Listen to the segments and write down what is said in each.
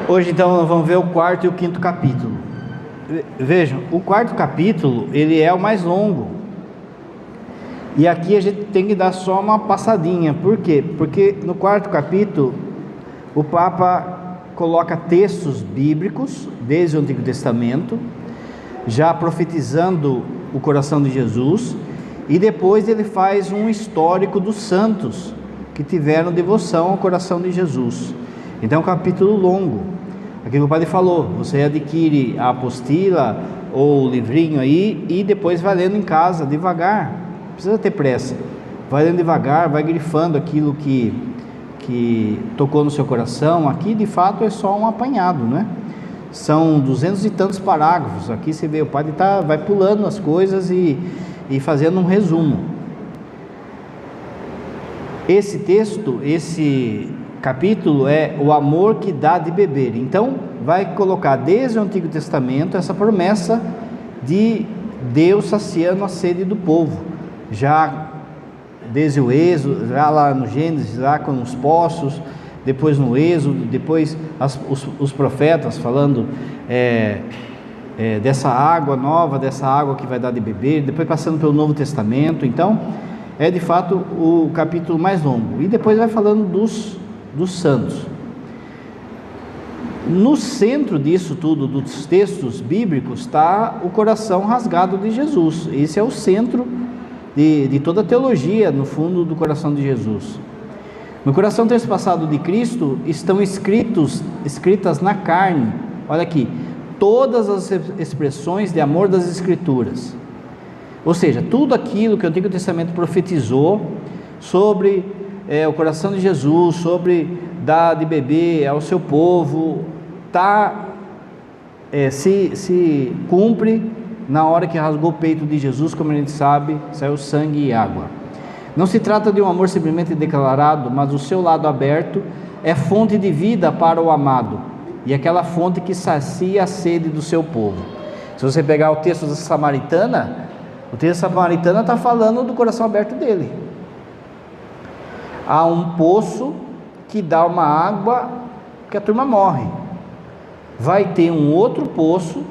Hoje então nós vamos ver o quarto e o quinto capítulo. Vejam, o quarto capítulo ele é o mais longo. E aqui a gente tem que dar só uma passadinha. Por quê? Porque no quarto capítulo o Papa coloca textos bíblicos desde o Antigo Testamento, já profetizando o coração de Jesus, e depois ele faz um histórico dos santos que tiveram devoção ao coração de Jesus. Então é um capítulo longo. Aquilo que o padre falou, você adquire a apostila ou o livrinho aí e depois vai lendo em casa, devagar, não precisa ter pressa, vai lendo devagar, vai grifando aquilo que tocou no seu coração. Aqui de fato é só um apanhado, né? São 200 e tantos parágrafos. Aqui você vê, o padre vai pulando as coisas e fazendo um resumo. Esse texto, esse capítulo é o amor que dá de beber. Então vai colocar desde o Antigo Testamento essa promessa de Deus saciando a sede do povo, já desde o Êxodo, já lá no Gênesis, lá com os poços, depois no Êxodo, depois os profetas falando dessa água nova, dessa água que vai dar de beber, depois passando pelo Novo Testamento. Então é de fato o capítulo mais longo, e depois vai falando dos santos. No centro disso tudo, dos textos bíblicos, está o coração rasgado de Jesus. Esse é o centro de toda a teologia, no fundo, do coração de Jesus. No coração transpassado de Cristo estão escritas na carne, olha aqui, todas as expressões de amor das Escrituras. Ou seja, tudo aquilo que o Antigo Testamento profetizou sobre o coração de Jesus, sobre dar de beber ao seu povo, se cumpre na hora que rasgou o peito de Jesus. Como a gente sabe, saiu sangue e água. Não se trata de um amor simplesmente declarado, mas o seu lado aberto é fonte de vida para o amado, e aquela fonte que sacia a sede do seu povo. Se você pegar o texto da Samaritana, o texto da Samaritana está falando do coração aberto dele. Há um poço que dá uma água que a turma morre. Vai ter um outro poço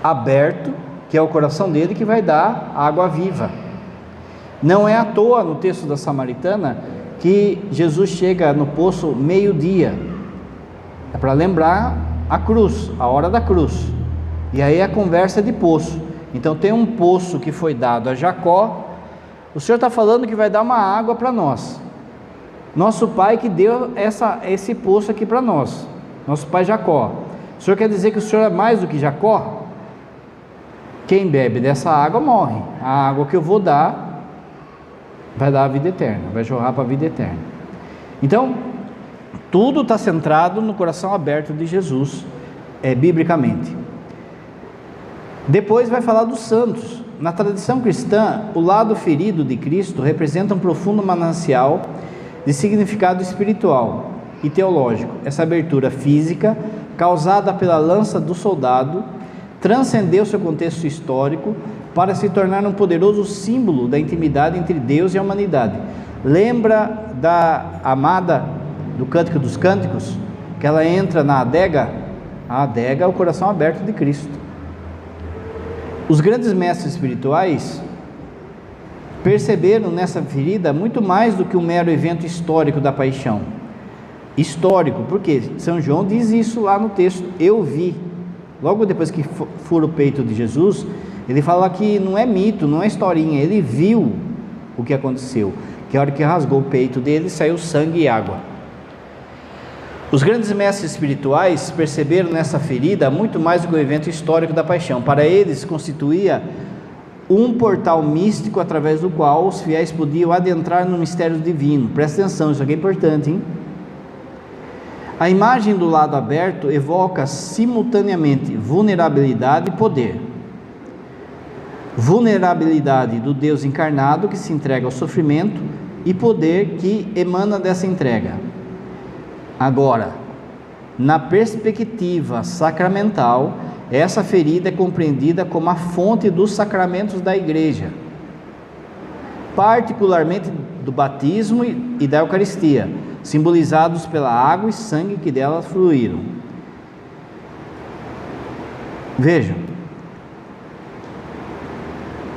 aberto, que é o coração dele, que vai dar água viva. Não é à toa no texto da Samaritana que Jesus chega no poço meio-dia. É para lembrar a cruz, a hora da cruz. E aí a conversa de poço. Então tem um poço que foi dado a Jacó. O Senhor está falando que vai dar uma água para nós. Nosso pai que deu esse poço aqui para nós. Nosso pai Jacó. O Senhor quer dizer que o Senhor é mais do que Jacó? Quem bebe dessa água morre. A água que eu vou dar vai dar a vida eterna, vai jorrar para a vida eterna. Então, tudo está centrado no coração aberto de Jesus, biblicamente. Depois vai falar dos santos. Na tradição cristã, o lado ferido de Cristo representa um profundo manancial de significado espiritual e teológico. Essa abertura física, causada pela lança do soldado, transcendeu seu contexto histórico para se tornar um poderoso símbolo da intimidade entre Deus e a humanidade. Lembra da amada do Cântico dos Cânticos, que ela entra na adega? A adega é o coração aberto de Cristo. Os grandes mestres espirituais perceberam nessa ferida muito mais do que um mero evento histórico da paixão. Histórico, porque São João diz isso lá no texto, eu vi. Logo depois que fura o peito de Jesus, ele fala que não é mito, não é historinha, ele viu o que aconteceu, que a hora que rasgou o peito dele, saiu sangue e água. Os grandes mestres espirituais perceberam nessa ferida muito mais do que o evento histórico da paixão. Para eles, constituía um portal místico através do qual os fiéis podiam adentrar no mistério divino. Presta atenção, isso aqui é importante, hein? A imagem do lado aberto evoca simultaneamente vulnerabilidade e poder. Vulnerabilidade do Deus encarnado que se entrega ao sofrimento, e poder que emana dessa entrega. Agora, na perspectiva sacramental, essa ferida é compreendida como a fonte dos sacramentos da Igreja, particularmente do batismo e da Eucaristia. simbolizados pela água e sangue que delas fluíram. Vejam,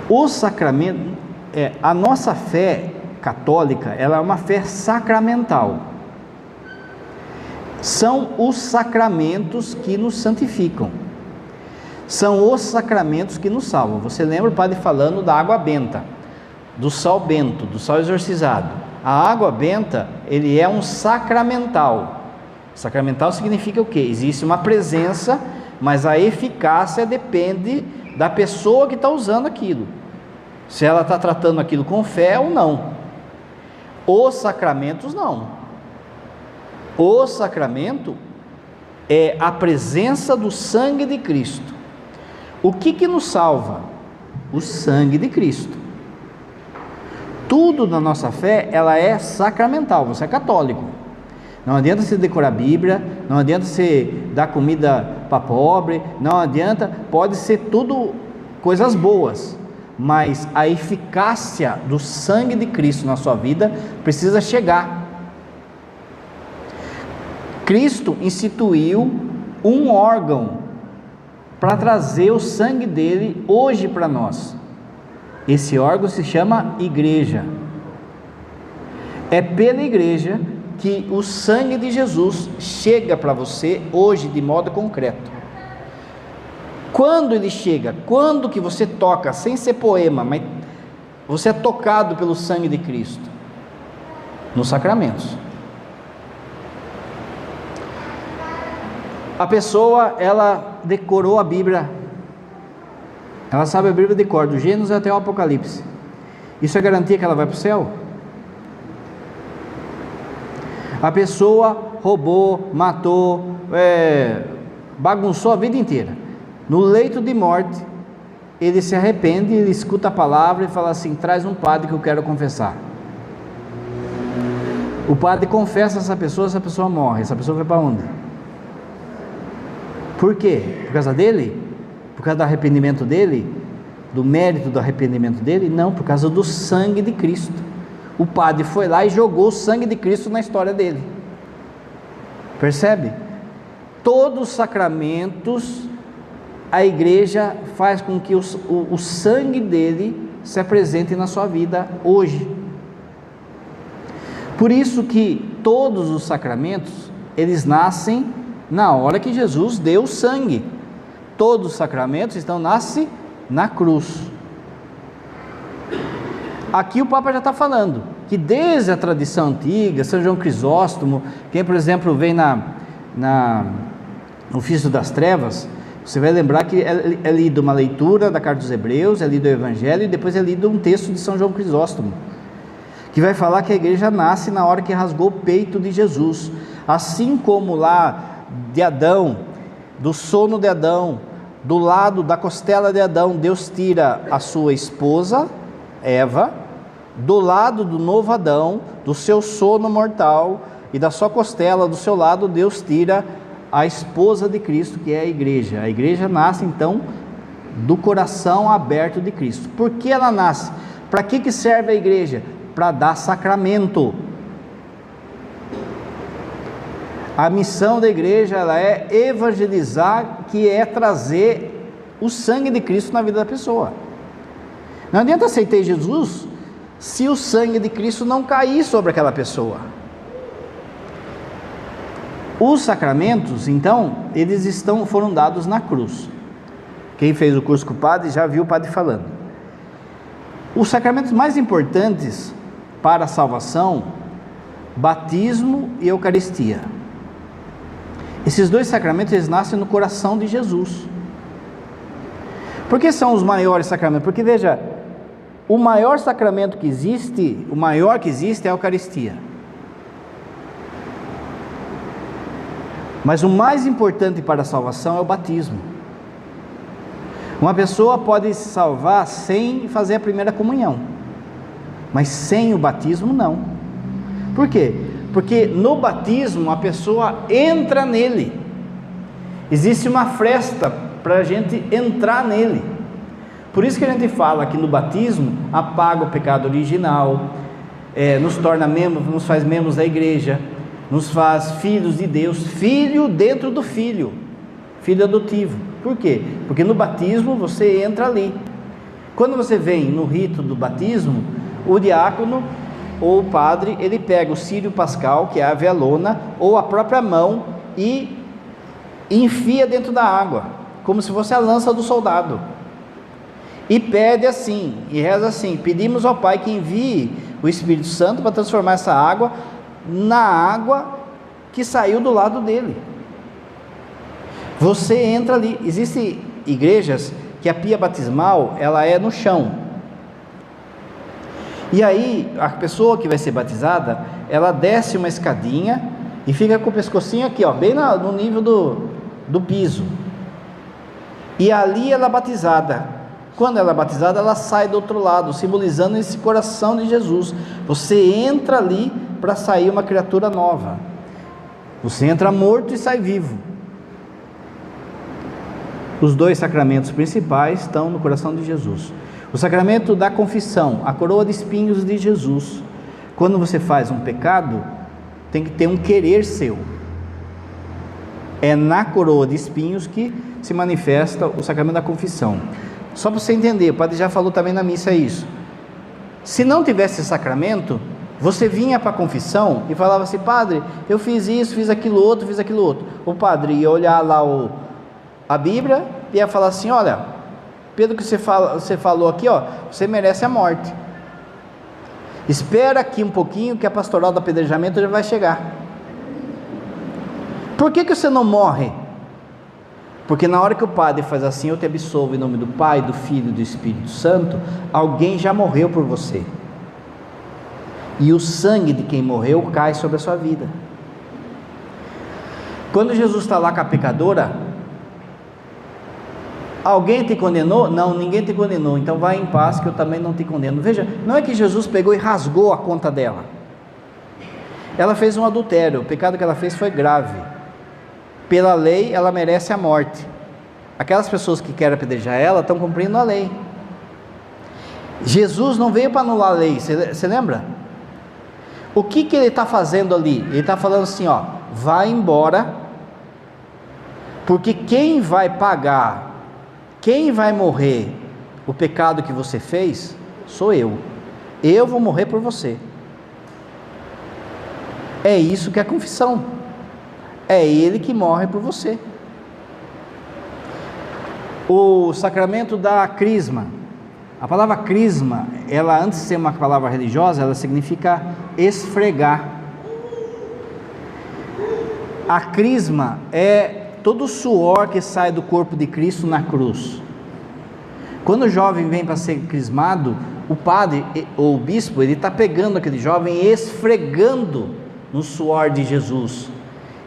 o sacramento, a nossa fé católica, ela é uma fé sacramental. São os sacramentos que nos santificam, são os sacramentos que nos salvam. Você lembra o padre falando da água benta, do sal bento, do sal exorcizado. A água benta, ele é um sacramental. Sacramental significa o quê? Existe uma presença, mas a eficácia depende da pessoa que está usando aquilo, se ela está tratando aquilo com fé ou não. Os sacramentos não. O sacramento é a presença do sangue de Cristo. O que nos salva? O sangue de Cristo. Tudo na nossa fé, ela é sacramental. Você é católico, não adianta você decorar a Bíblia, não adianta você dar comida para pobre, não adianta, pode ser tudo coisas boas, mas a eficácia do sangue de Cristo na sua vida precisa chegar. Cristo instituiu um órgão para trazer o sangue dele hoje para nós. Esse órgão se chama igreja. É pela igreja que o sangue de Jesus chega para você hoje de modo concreto. Quando ele chega? Quando que você toca, sem ser poema, mas você é tocado pelo sangue de Cristo? Nos sacramentos. A pessoa, ela decorou a Bíblia, ela sabe a Bíblia de cor, do Gênesis até o Apocalipse. Isso é garantia que ela vai para o céu? A pessoa roubou, matou, bagunçou a vida inteira. No leito de morte, ele se arrepende, ele escuta a palavra e fala assim: traz um padre que eu quero confessar. O padre confessa essa pessoa morre. Essa pessoa vai para onde? Por quê? Por causa dele? Por causa do arrependimento dele? Do mérito do arrependimento dele? Não, por causa do sangue de Cristo. O padre foi lá e jogou o sangue de Cristo na história dele. Percebe? Todos os sacramentos, a igreja faz com que o sangue dele se apresente na sua vida hoje. Por isso que todos os sacramentos, eles nascem na hora que Jesus deu sangue. Todos os sacramentos nascem na cruz. Aqui o Papa já está falando que desde a tradição antiga, São João Crisóstomo, quem por exemplo vem no Ofício das Trevas, você vai lembrar que é lido uma leitura da Carta dos Hebreus, é lido o Evangelho e depois é lido um texto de São João Crisóstomo, que vai falar que a igreja nasce na hora que rasgou o peito de Jesus. Assim como lá de Adão, do sono de Adão, do lado da costela de Adão, Deus tira a sua esposa, Eva, do lado do novo Adão, do seu sono mortal e da sua costela, do seu lado, Deus tira a esposa de Cristo, que é a igreja. A igreja nasce então do coração aberto de Cristo. Por que ela nasce? Para que serve a igreja? Para dar sacramento. A missão da igreja, ela é evangelizar, que é trazer o sangue de Cristo na vida da pessoa. Não adianta aceitar Jesus se o sangue de Cristo não cair sobre aquela pessoa. Os sacramentos, então, eles foram dados na cruz. Quem fez o curso com o padre já viu o padre falando. Os sacramentos mais importantes para a salvação: batismo e Eucaristia. Esses dois sacramentos, eles nascem no coração de Jesus. Por que são os maiores sacramentos? Porque veja, o maior sacramento que existe, o maior que existe é a Eucaristia. Mas o mais importante para a salvação é o batismo. Uma pessoa pode se salvar sem fazer a primeira comunhão, mas sem o batismo não. Por quê? Porque no batismo a pessoa entra nele. Existe uma fresta para a gente entrar nele. Por isso que a gente fala que no batismo apaga o pecado original, nos torna membros, nos faz membros da igreja. nos faz filhos de Deus, filho dentro do filho, filho adotivo. Por quê? Porque no batismo você entra ali. Quando você vem no rito do batismo, o diácono ou o padre, ele pega o círio pascal, que é a velona, ou a própria mão, e enfia dentro da água, como se fosse a lança do soldado, e pede assim, e reza assim: pedimos ao Pai que envie o Espírito Santo para transformar essa água na água que saiu do lado dele. Você entra ali. Existem igrejas que a pia batismal, ela é no chão, e aí a pessoa que vai ser batizada, ela desce uma escadinha e fica com o pescocinho aqui, ó, bem no nível do piso, e ali ela é batizada. Quando ela é batizada, ela sai do outro lado, simbolizando esse coração de Jesus. Você entra ali para sair uma criatura nova. Você entra morto e sai vivo. Os dois sacramentos principais estão no coração de Jesus. O sacramento da confissão, a coroa de espinhos de Jesus. Quando você faz um pecado, tem que ter um querer seu. É na coroa de espinhos que se manifesta o sacramento da confissão. Só para você entender, o padre já falou também na missa isso. Se não tivesse sacramento, você vinha para a confissão e falava assim: padre, eu fiz isso, fiz aquilo outro. O padre ia olhar lá a Bíblia e ia falar assim: olha, pelo que você falou aqui, ó, você merece a morte. Espera aqui um pouquinho que a pastoral do apedrejamento já vai chegar. Por que você não morre? Porque na hora que o padre faz assim: eu te absolvo em nome do Pai, do Filho e do Espírito Santo, alguém já morreu por você, e o sangue de quem morreu cai sobre a sua vida. Quando Jesus está lá com a pecadora, alguém te condenou? Não, ninguém te condenou, então vai em paz que eu também não te condeno. Veja, não é que Jesus pegou e rasgou a conta dela. Ela fez um adultério, o pecado que ela fez foi grave. Pela lei, ela merece a morte. Aquelas pessoas que querem apedrejar ela estão cumprindo a lei. Jesus não veio para anular a lei, você lembra? O que ele está fazendo ali? Ele está falando assim: ó, vai embora, porque quem vai pagar, quem vai morrer o pecado que você fez, sou eu. Eu vou morrer por você. É isso que é a confissão. É Ele que morre por você. O sacramento da crisma. A palavra crisma, ela, antes de ser uma palavra religiosa, ela significa esfregar. A crisma é todo o suor que sai do corpo de Cristo na cruz. Quando o jovem vem para ser crismado, o padre ou o bispo, ele está pegando aquele jovem e esfregando no suor de Jesus.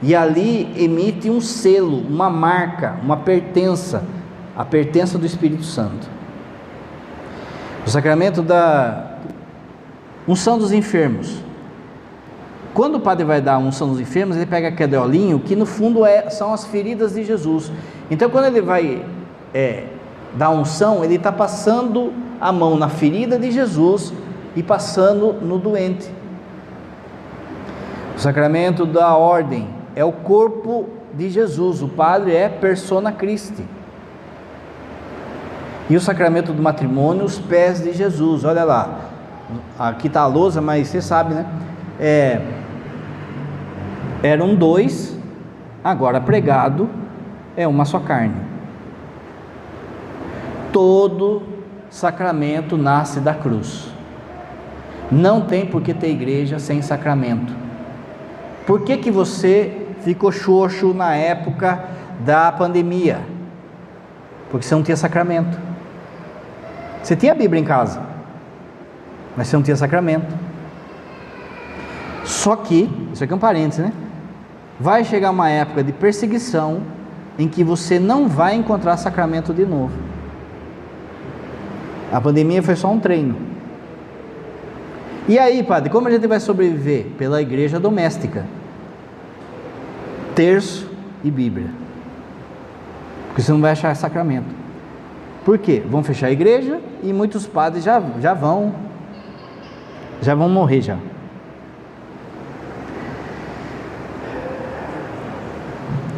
E ali emite um selo, uma marca, uma pertença, a pertença do Espírito Santo. O sacramento da unção dos enfermos. Quando o padre vai dar a unção dos enfermos, ele pega aquele olhinho, que no fundo são as feridas de Jesus. Então quando ele vai dar a unção, ele está passando a mão na ferida de Jesus e passando no doente. O sacramento da ordem é o corpo de Jesus. O padre é persona Christi. E o sacramento do matrimônio, os pés de Jesus. Olha lá, aqui está a lousa, mas você sabe, né? Eram dois, agora pregado é uma só carne. Todo sacramento nasce da cruz. Não tem por que ter igreja sem sacramento. Por que você ficou xoxo na época da pandemia? Porque você não tinha sacramento. Você tinha a Bíblia em casa, mas você não tinha sacramento. Só que, isso aqui é um parênteses, né? Vai chegar uma época de perseguição em que você não vai encontrar sacramento de novo. A pandemia foi só um treino. E aí, padre, como a gente vai sobreviver? Pela igreja doméstica, terço e Bíblia, porque você não vai achar sacramento. Por quê? Vão fechar a igreja e muitos padres já vão morrer já.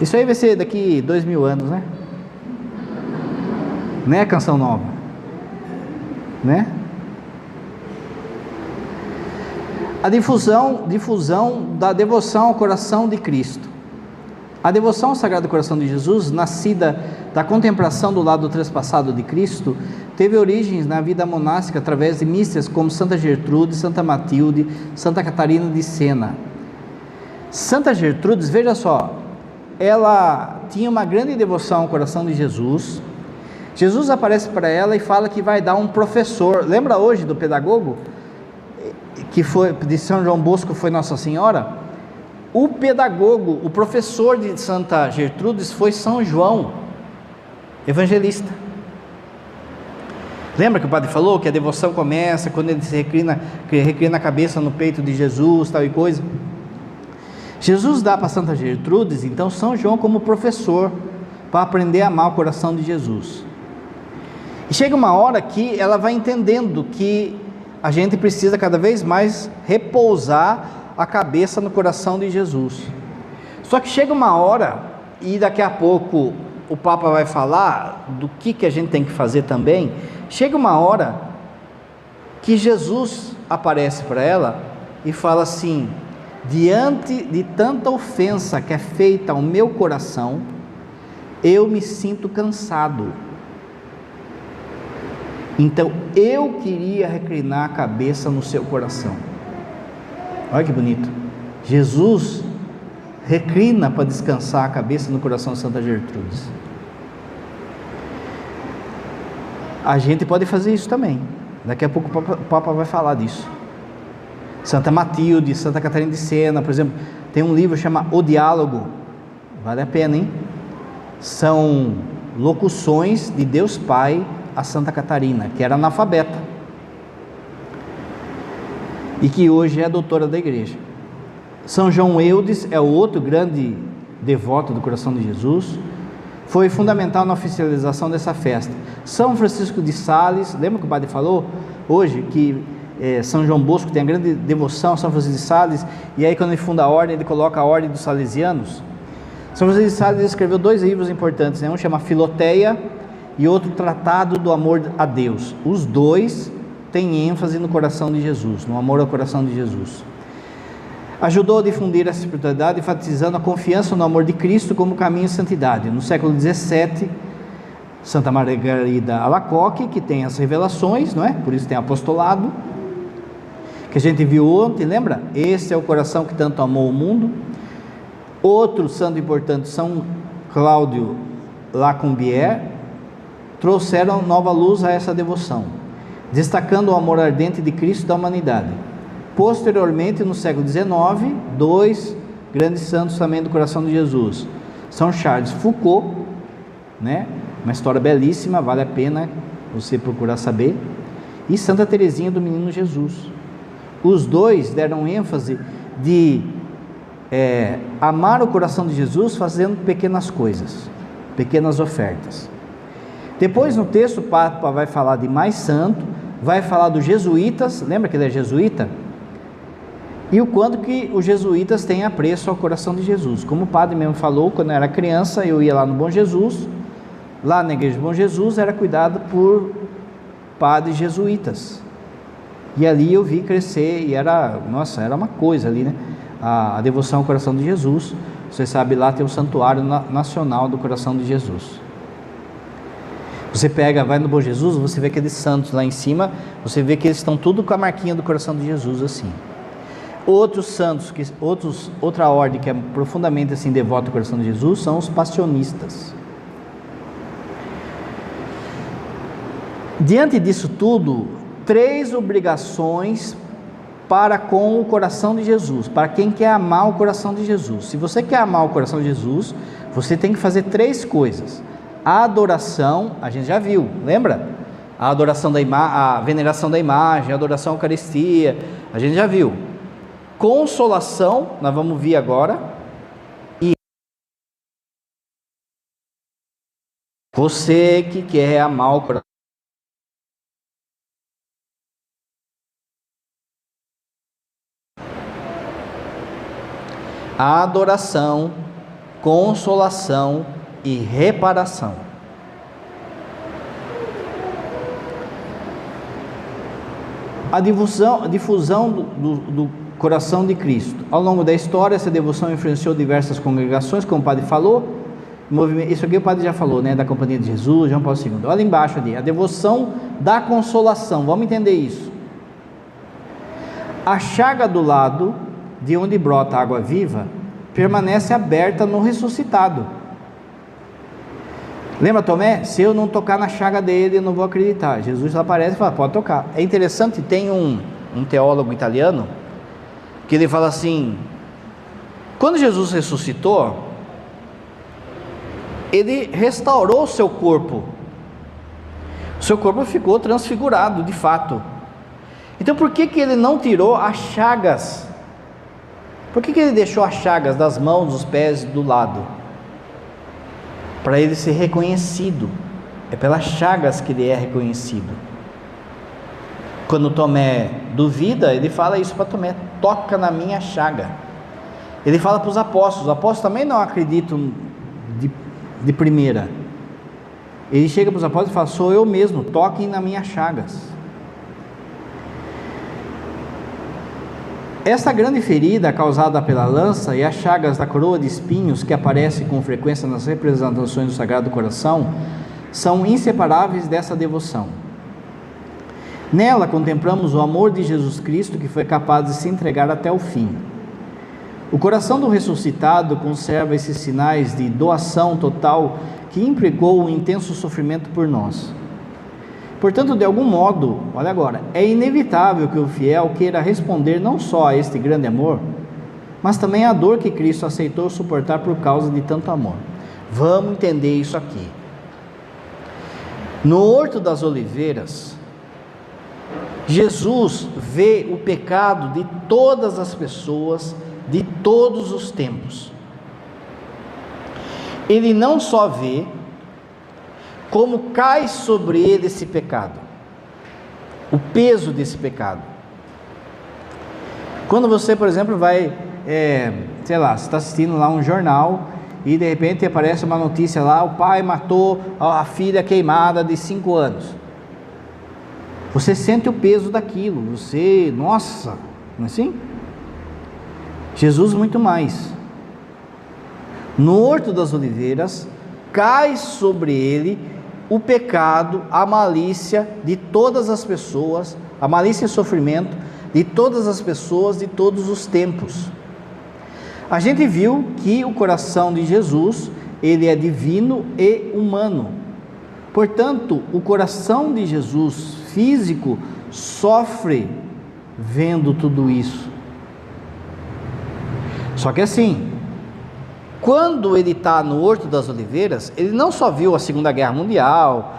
Isso aí vai ser daqui 2000 anos, né? Né, Canção Nova? Né? A difusão da devoção ao coração de Cristo. A devoção ao Sagrado Coração de Jesus, nascida da contemplação do lado trespassado de Cristo, teve origens na vida monástica através de místicas como Santa Gertrudes, Santa Matilde, Santa Catarina de Sena. Santa Gertrudes, veja só, ela tinha uma grande devoção ao coração de Jesus. Jesus aparece para ela e fala que vai dar um professor. Lembra hoje do pedagogo? Que foi de São João Bosco, foi Nossa Senhora. O pedagogo, o professor de Santa Gertrudes foi São João Evangelista. Lembra que o padre falou que a devoção começa quando ele se reclina a cabeça no peito de Jesus, tal e coisa? Jesus dá para Santa Gertrudes, então, São João como professor, para aprender a amar o coração de Jesus. E chega uma hora que ela vai entendendo que a gente precisa cada vez mais repousar a cabeça no coração de Jesus. Só que chega uma hora, e daqui a pouco o Papa vai falar do que a gente tem que fazer também. Chega uma hora que Jesus aparece para ela e fala assim: diante de tanta ofensa que é feita ao meu coração, eu me sinto cansado. Então eu queria reclinar a cabeça no seu coração. Olha que bonito. Jesus reclina para descansar a cabeça no coração de Santa Gertrudes. A gente pode fazer isso também. Daqui a pouco o Papa vai falar disso. Santa Matilde, Santa Catarina de Sena, por exemplo, tem um livro que chama O Diálogo. Vale a pena, hein? São locuções de Deus Pai a Santa Catarina, que era analfabeta e que hoje é doutora da igreja. São João Eudes é o outro grande devoto do coração de Jesus, foi fundamental na oficialização dessa festa. São Francisco de Sales, lembra que o padre falou hoje que São João Bosco tem a grande devoção a São Francisco de Sales, e aí quando ele funda a ordem, ele coloca a ordem dos salesianos. São Francisco de Sales escreveu 2 livros importantes, né? Um chama Filoteia e outro Tratado do Amor a Deus. Os 2 têm ênfase no coração de Jesus, no amor ao coração de Jesus. Ajudou a difundir essa espiritualidade, enfatizando a confiança no amor de Cristo como caminho e santidade. No século XVII, Santa Margarida Alacoque, que tem as revelações, não é? Por isso tem apostolado, que a gente viu ontem, lembra? Esse é o coração que tanto amou o mundo. Outro santo importante, São Cláudio Lacombier, trouxeram nova luz a essa devoção, destacando o amor ardente de Cristo e da humanidade. Posteriormente, no século XIX, 2 grandes santos também do coração de Jesus, São Charles Foucault, né? Uma história belíssima, vale a pena você procurar saber, e Santa Teresinha do Menino Jesus. Os 2 deram ênfase de amar o coração de Jesus fazendo pequenas coisas, pequenas ofertas. Depois no texto o Papa vai falar de mais santo, vai falar dos jesuítas, lembra que ele é jesuíta? E o quanto que os jesuítas têm apreço ao coração de Jesus. Como o padre mesmo falou, quando eu era criança, eu ia lá no Bom Jesus, lá na igreja do Bom Jesus, era cuidado por padres jesuítas. E ali eu vi crescer, e era uma coisa ali, né? A devoção ao coração de Jesus. Você sabe, lá tem o Santuário Nacional do Coração de Jesus. Você vai no Bom Jesus, você vê aqueles santos lá em cima, você vê que eles estão tudo com a marquinha do coração de Jesus assim. Outros santos, outra ordem que é profundamente assim devota ao coração de Jesus, são os passionistas. Diante disso tudo, 3 obrigações para com o coração de Jesus, para quem quer amar o coração de Jesus. Se você quer amar o coração de Jesus, você tem que fazer 3 coisas. A adoração, a gente já viu, lembra? A adoração a veneração da imagem, a adoração à Eucaristia, a gente já viu. Consolação, nós vamos ver agora. E você que quer amar o coração. A adoração, consolação e reparação. A difusão do coração de Cristo. Ao longo da história, essa devoção influenciou diversas congregações, como o padre falou. Isso aqui o padre já falou, né? Da Companhia de Jesus, João Paulo II. Olha embaixo ali, a devoção da consolação. Vamos entender isso. A chaga do lado de onde brota a água viva permanece aberta no ressuscitado. Lembra Tomé? Se eu não tocar na chaga dele, eu não vou acreditar. Jesus aparece e fala, pode tocar. É interessante, tem um teólogo italiano que ele fala assim, quando Jesus ressuscitou, ele restaurou o seu corpo ficou transfigurado de fato. Então por que ele não tirou as chagas? Por que ele deixou as chagas das mãos, dos pés, do lado? Para ele ser reconhecido. É pelas chagas que ele é reconhecido. Quando Tomé duvida, ele fala isso para Tomé, toca na minha chaga. Ele fala para os apóstolos também não acreditam de primeira. Ele chega para os apóstolos e fala, sou eu mesmo, toquem nas minhas chagas. Essa grande ferida causada pela lança e as chagas da coroa de espinhos que aparecem com frequência nas representações do Sagrado Coração são inseparáveis dessa devoção. Nela contemplamos o amor de Jesus Cristo, que foi capaz de se entregar até o fim. O coração do ressuscitado conserva esses sinais de doação total que implicou um intenso sofrimento por nós. Portanto, de algum modo, olha agora, é inevitável que o fiel queira responder não só a este grande amor, mas também à dor que Cristo aceitou suportar por causa de tanto amor. Vamos entender isso aqui. No Horto das Oliveiras, Jesus vê o pecado de todas as pessoas, de todos os tempos. Ele não só vê, como cai sobre ele esse pecado, o peso desse pecado. Quando você, por exemplo, vai, sei lá, você está assistindo lá um jornal e de repente aparece uma notícia lá, o pai matou a filha queimada de 5 anos. Você sente o peso daquilo, nossa, não é assim? Jesus muito mais. No Horto das Oliveiras, cai sobre ele o pecado, a malícia de todas as pessoas, a malícia e sofrimento de todas as pessoas de todos os tempos. A gente viu que o coração de Jesus, ele é divino e humano. Portanto, o coração de Jesus físico sofre vendo tudo isso. Só que assim, quando ele está no Horto das Oliveiras, ele não só viu a Segunda Guerra Mundial,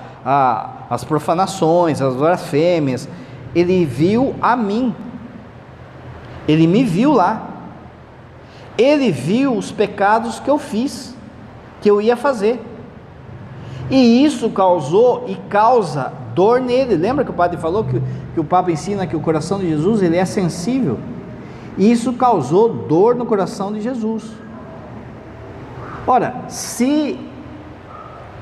as profanações, as blasfêmias, ele viu a mim, ele me viu lá, ele viu os pecados que eu fiz, que eu ia fazer, e isso causou e causa dor nele. Lembra que o padre falou que o Papa ensina que o coração de Jesus, ele é sensível, e isso causou dor no coração de Jesus. Ora, se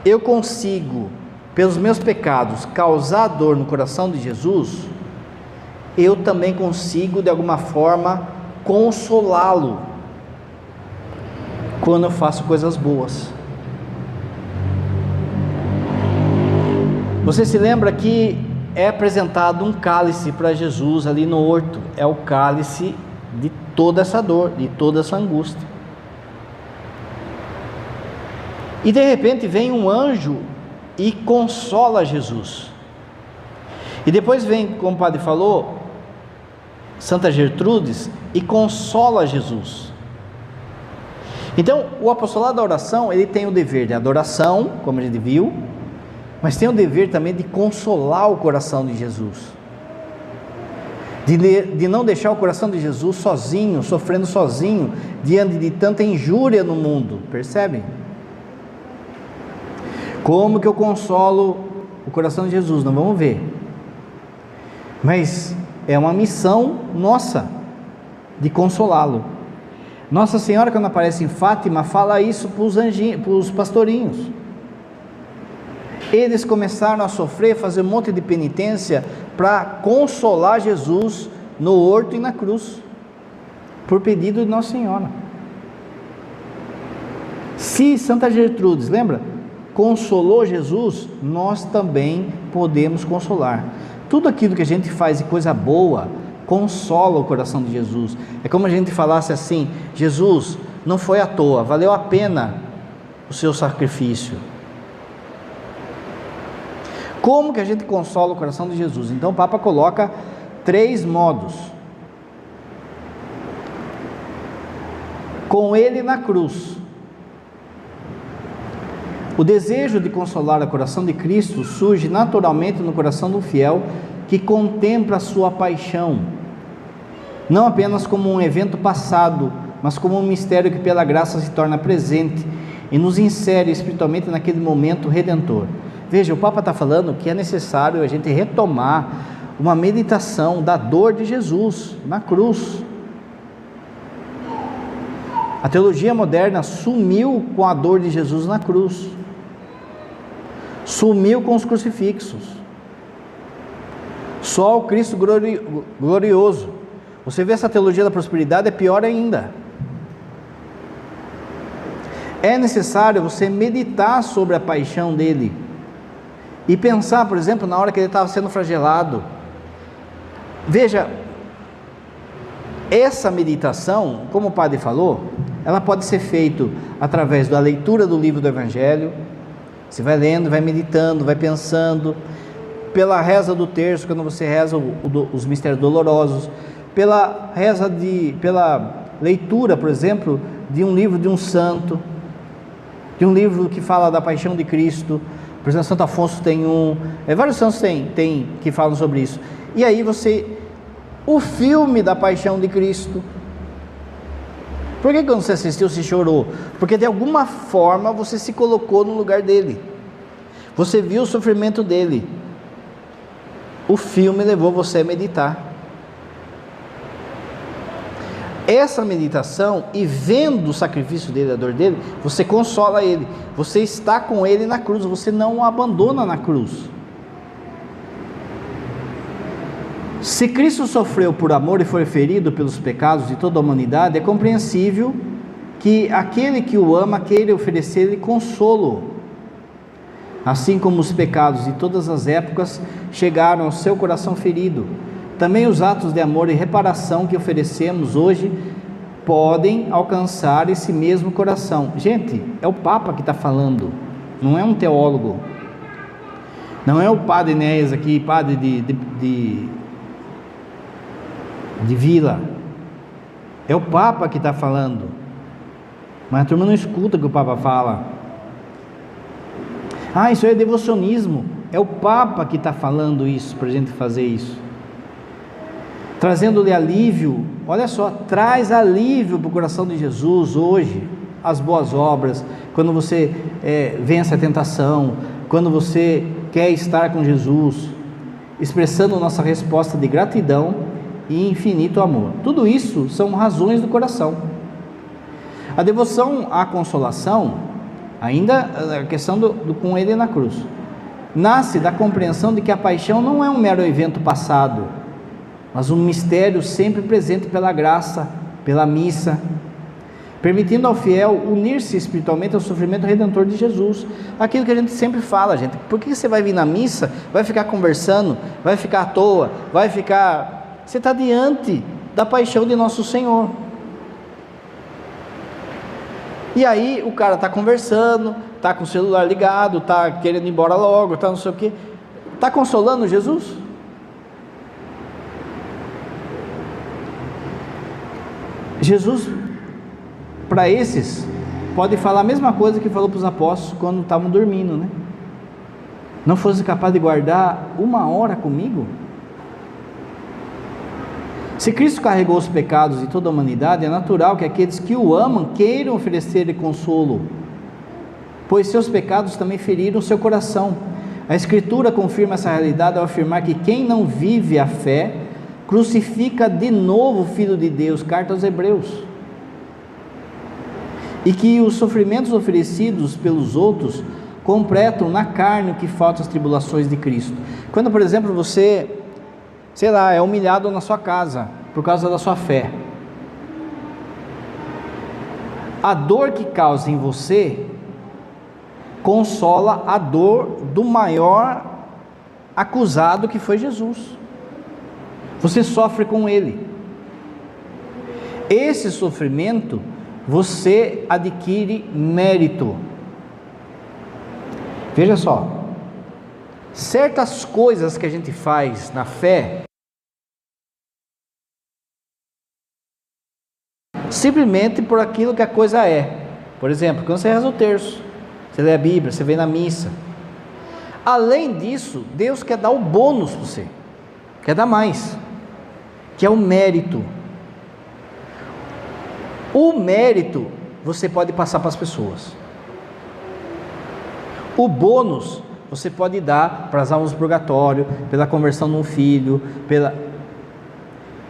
eu consigo, pelos meus pecados, causar dor no coração de Jesus, eu também consigo, de alguma forma, consolá-lo quando eu faço coisas boas. Você se lembra que é apresentado um cálice para Jesus ali no horto, é o cálice de toda essa dor, de toda essa angústia. E de repente vem um anjo e consola Jesus. E depois vem, como o padre falou, Santa Gertrudes e consola Jesus. Então, o apostolado da oração, ele tem o dever de adoração, como a gente viu, mas tem o dever também de consolar o coração de Jesus. De não deixar o coração de Jesus sozinho, sofrendo sozinho, diante de tanta injúria no mundo, percebem? Como que eu consolo o coração de Jesus? Não vamos ver. Mas é uma missão nossa de consolá-lo. Nossa Senhora, quando aparece em Fátima, fala isso para os pastorinhos. Eles começaram a sofrer, fazer um monte de penitência para consolar Jesus no horto e na cruz, por pedido de Nossa Senhora. Se Santa Gertrudes, lembra? Consolou Jesus, nós também podemos consolar. Tudo aquilo que a gente faz de coisa boa, consola o coração de Jesus. É como a gente falasse assim: Jesus, não foi à toa, valeu a pena o seu sacrifício. Como que a gente consola o coração de Jesus? Então o Papa coloca 3 modos. Com ele na cruz. O desejo de consolar o coração de Cristo surge naturalmente no coração do fiel que contempla a sua paixão, não apenas como um evento passado, mas como um mistério que pela graça se torna presente e nos insere espiritualmente naquele momento redentor. Veja, o Papa está falando que é necessário a gente retomar uma meditação da dor de Jesus na cruz. A teologia moderna sumiu com a dor de Jesus na cruz, sumiu com os crucifixos. Só o Cristo glorioso. Você vê, essa teologia da prosperidade é pior ainda. É necessário você meditar sobre a paixão dele e pensar, por exemplo, na hora que ele estava sendo flagelado. Veja, essa meditação, como o padre falou, ela pode ser feita através da leitura do livro do Evangelho. Você vai lendo, vai meditando, vai pensando, pela reza do terço, quando você reza os mistérios dolorosos, pela leitura, por exemplo, de um livro de um santo, de um livro que fala da paixão de Cristo. Por exemplo, Santo Afonso tem vários santos tem que falam sobre isso. E aí o filme da paixão de Cristo. Por que quando você assistiu, você chorou? Porque de alguma forma você se colocou no lugar dele, você viu o sofrimento dele, o filme levou você a meditar. Essa meditação, e vendo o sacrifício dele, a dor dele, você consola ele, você está com ele na cruz, você não o abandona na cruz. Se Cristo sofreu por amor e foi ferido pelos pecados de toda a humanidade, é compreensível que aquele que o ama queira oferecer-lhe consolo, assim como os pecados de todas as épocas chegaram ao seu coração ferido. Também os atos de amor e reparação que oferecemos hoje podem alcançar esse mesmo coração. Gente, é o Papa que está falando, não é um teólogo, não é o padre Enéas aqui, padre de vila, é o Papa que está falando, mas a turma não escuta o que o Papa fala. Isso é devocionismo. É o Papa que está falando isso, para a gente fazer isso, trazendo-lhe alívio. Olha só, traz alívio para o coração de Jesus hoje, as boas obras, quando você vence a tentação, quando você quer estar com Jesus, expressando nossa resposta de gratidão e infinito amor. Tudo isso são razões do coração. A devoção à consolação, ainda a questão com ele na cruz, nasce da compreensão de que a paixão não é um mero evento passado, mas um mistério sempre presente pela graça, pela missa, permitindo ao fiel unir-se espiritualmente ao sofrimento redentor de Jesus. Aquilo que a gente sempre fala, gente, por que você vai vir na missa, vai ficar conversando, vai ficar à toa, você está diante da paixão de nosso Senhor. E aí o cara está conversando, está com o celular ligado, está querendo ir embora logo, está não sei o que, está consolando Jesus? Jesus, para esses, pode falar a mesma coisa que falou para os apóstolos quando estavam dormindo, né? Não fosse capaz de guardar 1 hora comigo? Se Cristo carregou os pecados de toda a humanidade, é natural que aqueles que o amam queiram oferecer-lhe consolo, pois seus pecados também feriram seu coração. A Escritura confirma essa realidade ao afirmar que quem não vive a fé, crucifica de novo o Filho de Deus. Carta aos Hebreus. e que os sofrimentos oferecidos pelos outros completam na carne o que falta às tribulações de Cristo. Quando, por exemplo, você, sei lá, é humilhado na sua casa por causa da sua fé, a dor que causa em você consola a dor do maior acusado, que foi Jesus. Você sofre com ele. Esse sofrimento você adquire mérito. Veja só, certas coisas que a gente faz na fé, simplesmente por aquilo que a coisa é. Por exemplo, quando você reza o terço, você lê a Bíblia, você vem na missa. Além disso, Deus quer dar o bônus para você, quer dar mais, que é o mérito. O mérito você pode passar para as pessoas. O bônus você pode dar para as almas do purgatório, pela conversão de um filho,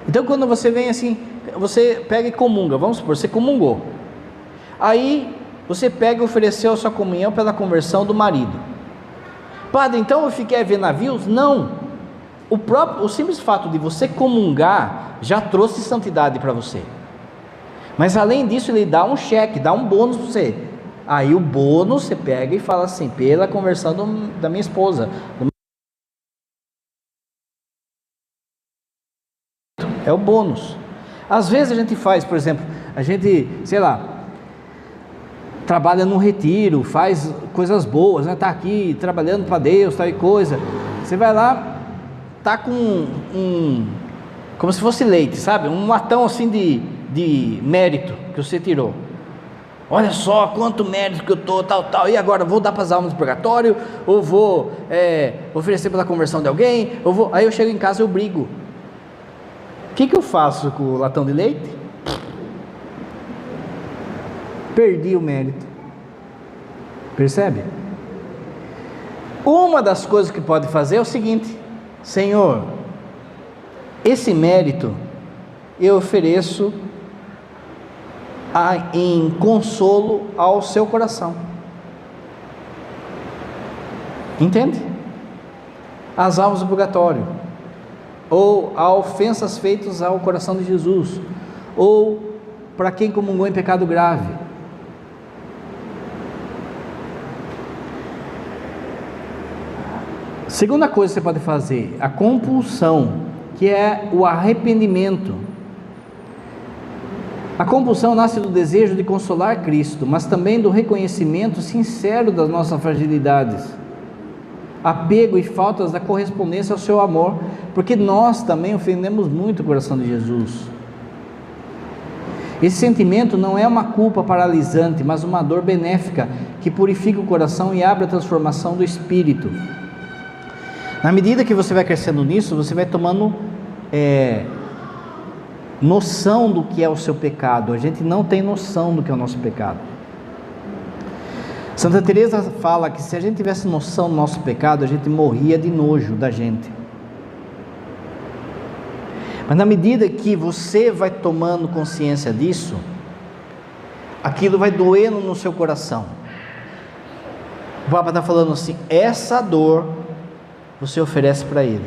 Então, quando você vem assim, você pega e comunga, vamos supor, você comungou. Aí você pega e ofereceu a sua comunhão pela conversão do marido. Padre, então eu fiquei a ver navios? Não. O simples fato de você comungar já trouxe santidade para você. Mas além disso, ele dá um cheque, dá um bônus para você. Aí o bônus você pega e fala assim: pela conversão da minha esposa. É o bônus. Às vezes a gente faz, por exemplo, a gente, sei lá, trabalha num retiro, faz coisas boas, né? Tá aqui trabalhando para Deus, tal e coisa. Você vai lá, tá com como se fosse leite, sabe? Um latão assim de mérito que você tirou. Olha só quanto mérito que eu tô, tal. E agora vou dar para as almas do purgatório, ou vou oferecer pela conversão de alguém, aí eu chego em casa e eu brigo. O que eu faço com o latão de leite? Perdi o mérito. Percebe? Uma das coisas que pode fazer é o seguinte: Senhor, esse mérito eu ofereço em consolo ao seu coração. Entende? As almas do purgatório, ou a ofensas feitas ao coração de Jesus, ou para quem comungou em pecado grave. Segunda coisa que você pode fazer, a compulsão, que é o arrependimento. A compulsão nasce do desejo de consolar Cristo, mas também do reconhecimento sincero das nossas fragilidades, apego e faltas da correspondência ao seu amor, porque nós também ofendemos muito o coração de Jesus. Esse sentimento não é uma culpa paralisante, mas uma dor benéfica que purifica o coração e abre a transformação do espírito. Na medida que você vai crescendo nisso, você vai tomando noção do que é o seu pecado. A gente não tem noção do que é o nosso pecado. Santa Teresa fala que se a gente tivesse noção do nosso pecado, a gente morria de nojo da gente. Mas na medida que você vai tomando consciência disso, aquilo vai doendo no seu coração. O Papa está falando assim: essa dor você oferece para ele.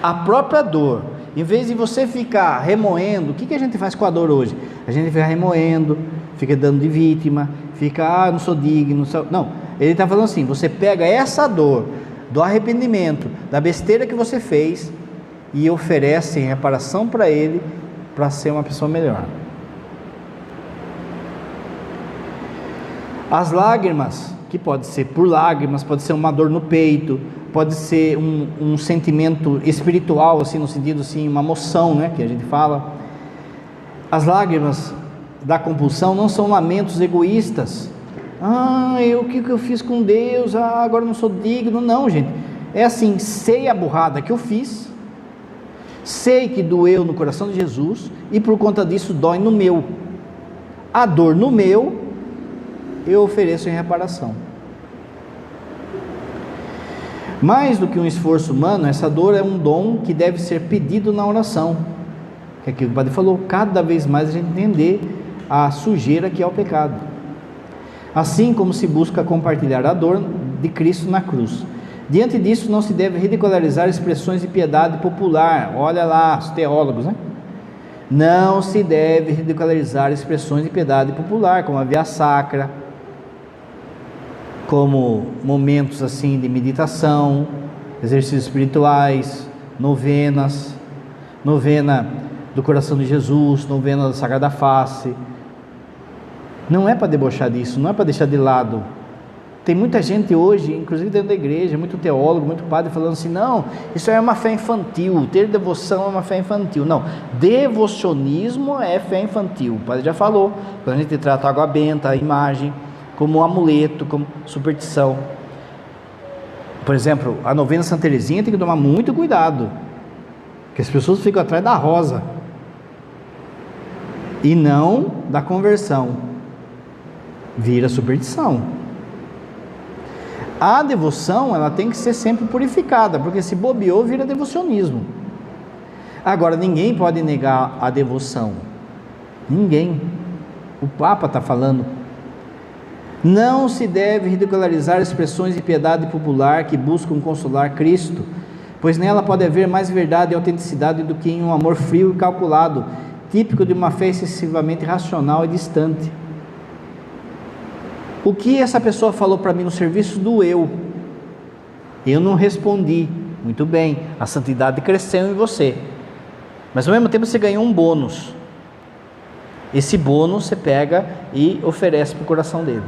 A própria dor, em vez de você ficar remoendo, o que a gente faz com a dor hoje? A gente fica remoendo, fica dando de vítima, fica, não sou digno, não, ele está falando assim: você pega essa dor do arrependimento, da besteira que você fez, e oferece em reparação para ele, para ser uma pessoa melhor. As lágrimas, que pode ser por lágrimas, pode ser uma dor no peito, pode ser um sentimento espiritual, assim, no sentido assim, uma emoção, né, que a gente fala. As lágrimas da compulsão não são lamentos egoístas. O que eu fiz com Deus? Agora eu não sou digno. Não, gente, é assim: sei a burrada que eu fiz, sei que doeu no coração de Jesus, e por conta disso dói no meu. A dor no meu, eu ofereço em reparação. Mais do que um esforço humano, essa dor é um dom que deve ser pedido na oração. que é aquilo que o padre falou, cada vez mais a gente entender a sujeira que é o pecado. Assim como se busca compartilhar a dor de Cristo na cruz. Diante disso, não se deve ridicularizar expressões de piedade popular. Olha lá, os teólogos, né? Não se deve ridicularizar expressões de piedade popular, como a via sacra, como momentos assim de meditação, exercícios espirituais, novenas, novena do coração de Jesus, novena da Sagrada Face. Não é para debochar disso, não é para deixar de lado. Tem muita gente hoje, inclusive dentro da igreja, muito teólogo, muito padre, falando assim, não, isso é uma fé infantil, ter devoção é uma fé infantil. Não, devocionismo é fé infantil. O padre já falou, quando a gente trata a água benta, a imagem, como um amuleto, como superstição. Por exemplo, a novena Santa Teresinha tem que tomar muito cuidado, porque as pessoas ficam atrás da rosa, e não da conversão, vira superstição. A devoção, ela tem que ser sempre purificada, porque se bobeou, vira devocionismo. Agora, ninguém pode negar a devoção. Ninguém. O Papa está falando. Não se deve ridicularizar expressões de piedade popular que buscam consolar Cristo, pois nela pode haver mais verdade e autenticidade do que em um amor frio e calculado, típico de uma fé excessivamente racional e distante. O que essa pessoa falou para mim no serviço doeu. Eu não respondi. Muito bem, a santidade cresceu em você. Mas ao mesmo tempo você ganhou um bônus. Esse bônus você pega e oferece para o coração dele.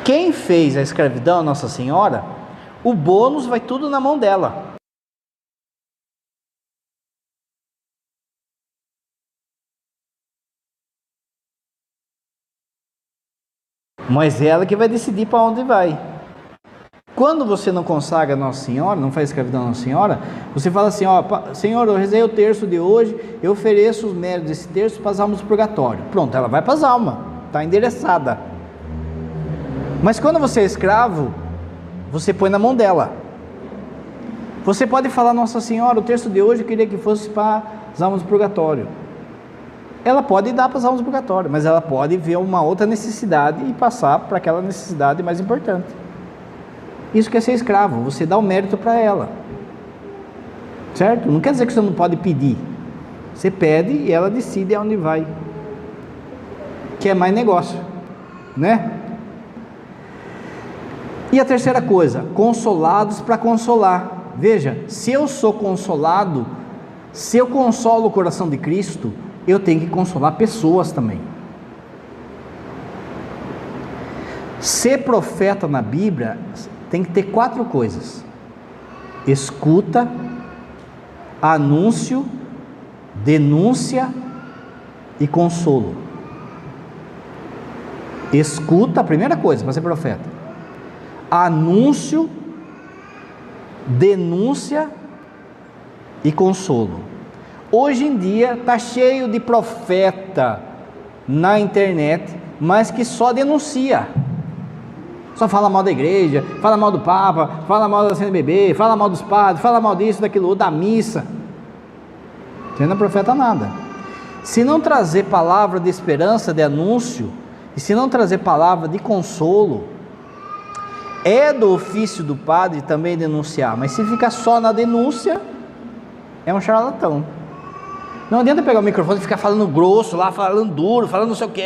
Quem fez a escravidão, a Nossa Senhora, o bônus vai tudo na mão dela. Mas ela que vai decidir para onde vai. Quando você não consagra Nossa Senhora, não faz escravidão a Nossa Senhora, você fala assim, ó, Senhor, eu rezei o terço de hoje, eu ofereço os méritos desse terço para as almas do purgatório. Pronto, ela vai para as almas, está endereçada. Mas quando você é escravo, você põe na mão dela. Você pode falar, Nossa Senhora, o terço de hoje eu queria que fosse para as almas do purgatório. Ela pode dar para as almas do purgatório, mas ela pode ver uma outra necessidade e passar para aquela necessidade mais importante. Isso que é ser escravo, você dá o mérito para ela, certo? Não quer dizer que você não pode pedir, você pede e ela decide aonde vai, que é mais negócio, né? E a terceira coisa, consolados para consolar. Veja, se eu sou consolado, se eu consolo o coração de Cristo, eu tenho que consolar pessoas também. Ser profeta na Bíblia tem que ter 4 coisas: escuta, anúncio, denúncia e consolo. Escuta, a primeira coisa para ser profeta. Anúncio, denúncia e consolo. Hoje em dia está cheio de profeta na internet, mas que só denuncia, só fala mal da igreja, fala mal do Papa, fala mal da CNBB, fala mal dos padres, fala mal disso, daquilo, da missa. Você não é profeta nada. Se não trazer palavra de esperança, de anúncio, e se não trazer palavra de consolo, é do ofício do padre também denunciar, mas se ficar só na denúncia, é um charlatão. Não adianta pegar o microfone e ficar falando grosso lá, falando duro, falando não sei o que,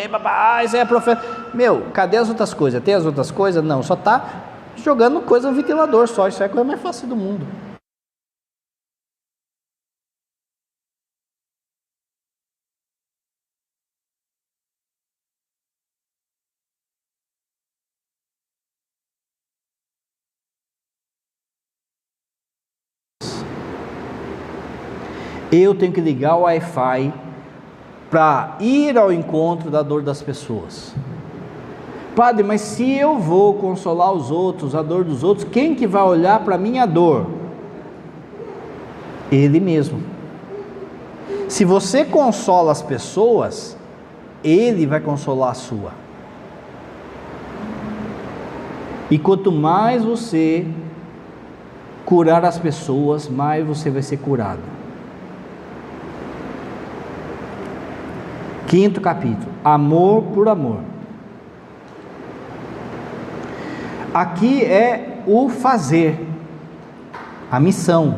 isso aí é profeta. Meu, cadê as outras coisas? Tem as outras coisas? Não, só está jogando coisa no ventilador só, isso é a coisa mais fácil do mundo. Eu tenho que ligar o Wi-Fi para ir ao encontro da dor das pessoas. Padre, mas se eu vou consolar os outros, a dor dos outros, quem que vai olhar para a minha dor? Ele mesmo. Se você consola as pessoas, Ele vai consolar a sua. E quanto mais você curar as pessoas, mais você vai ser curado. Quinto capítulo, amor por amor. Aqui é o fazer, a missão.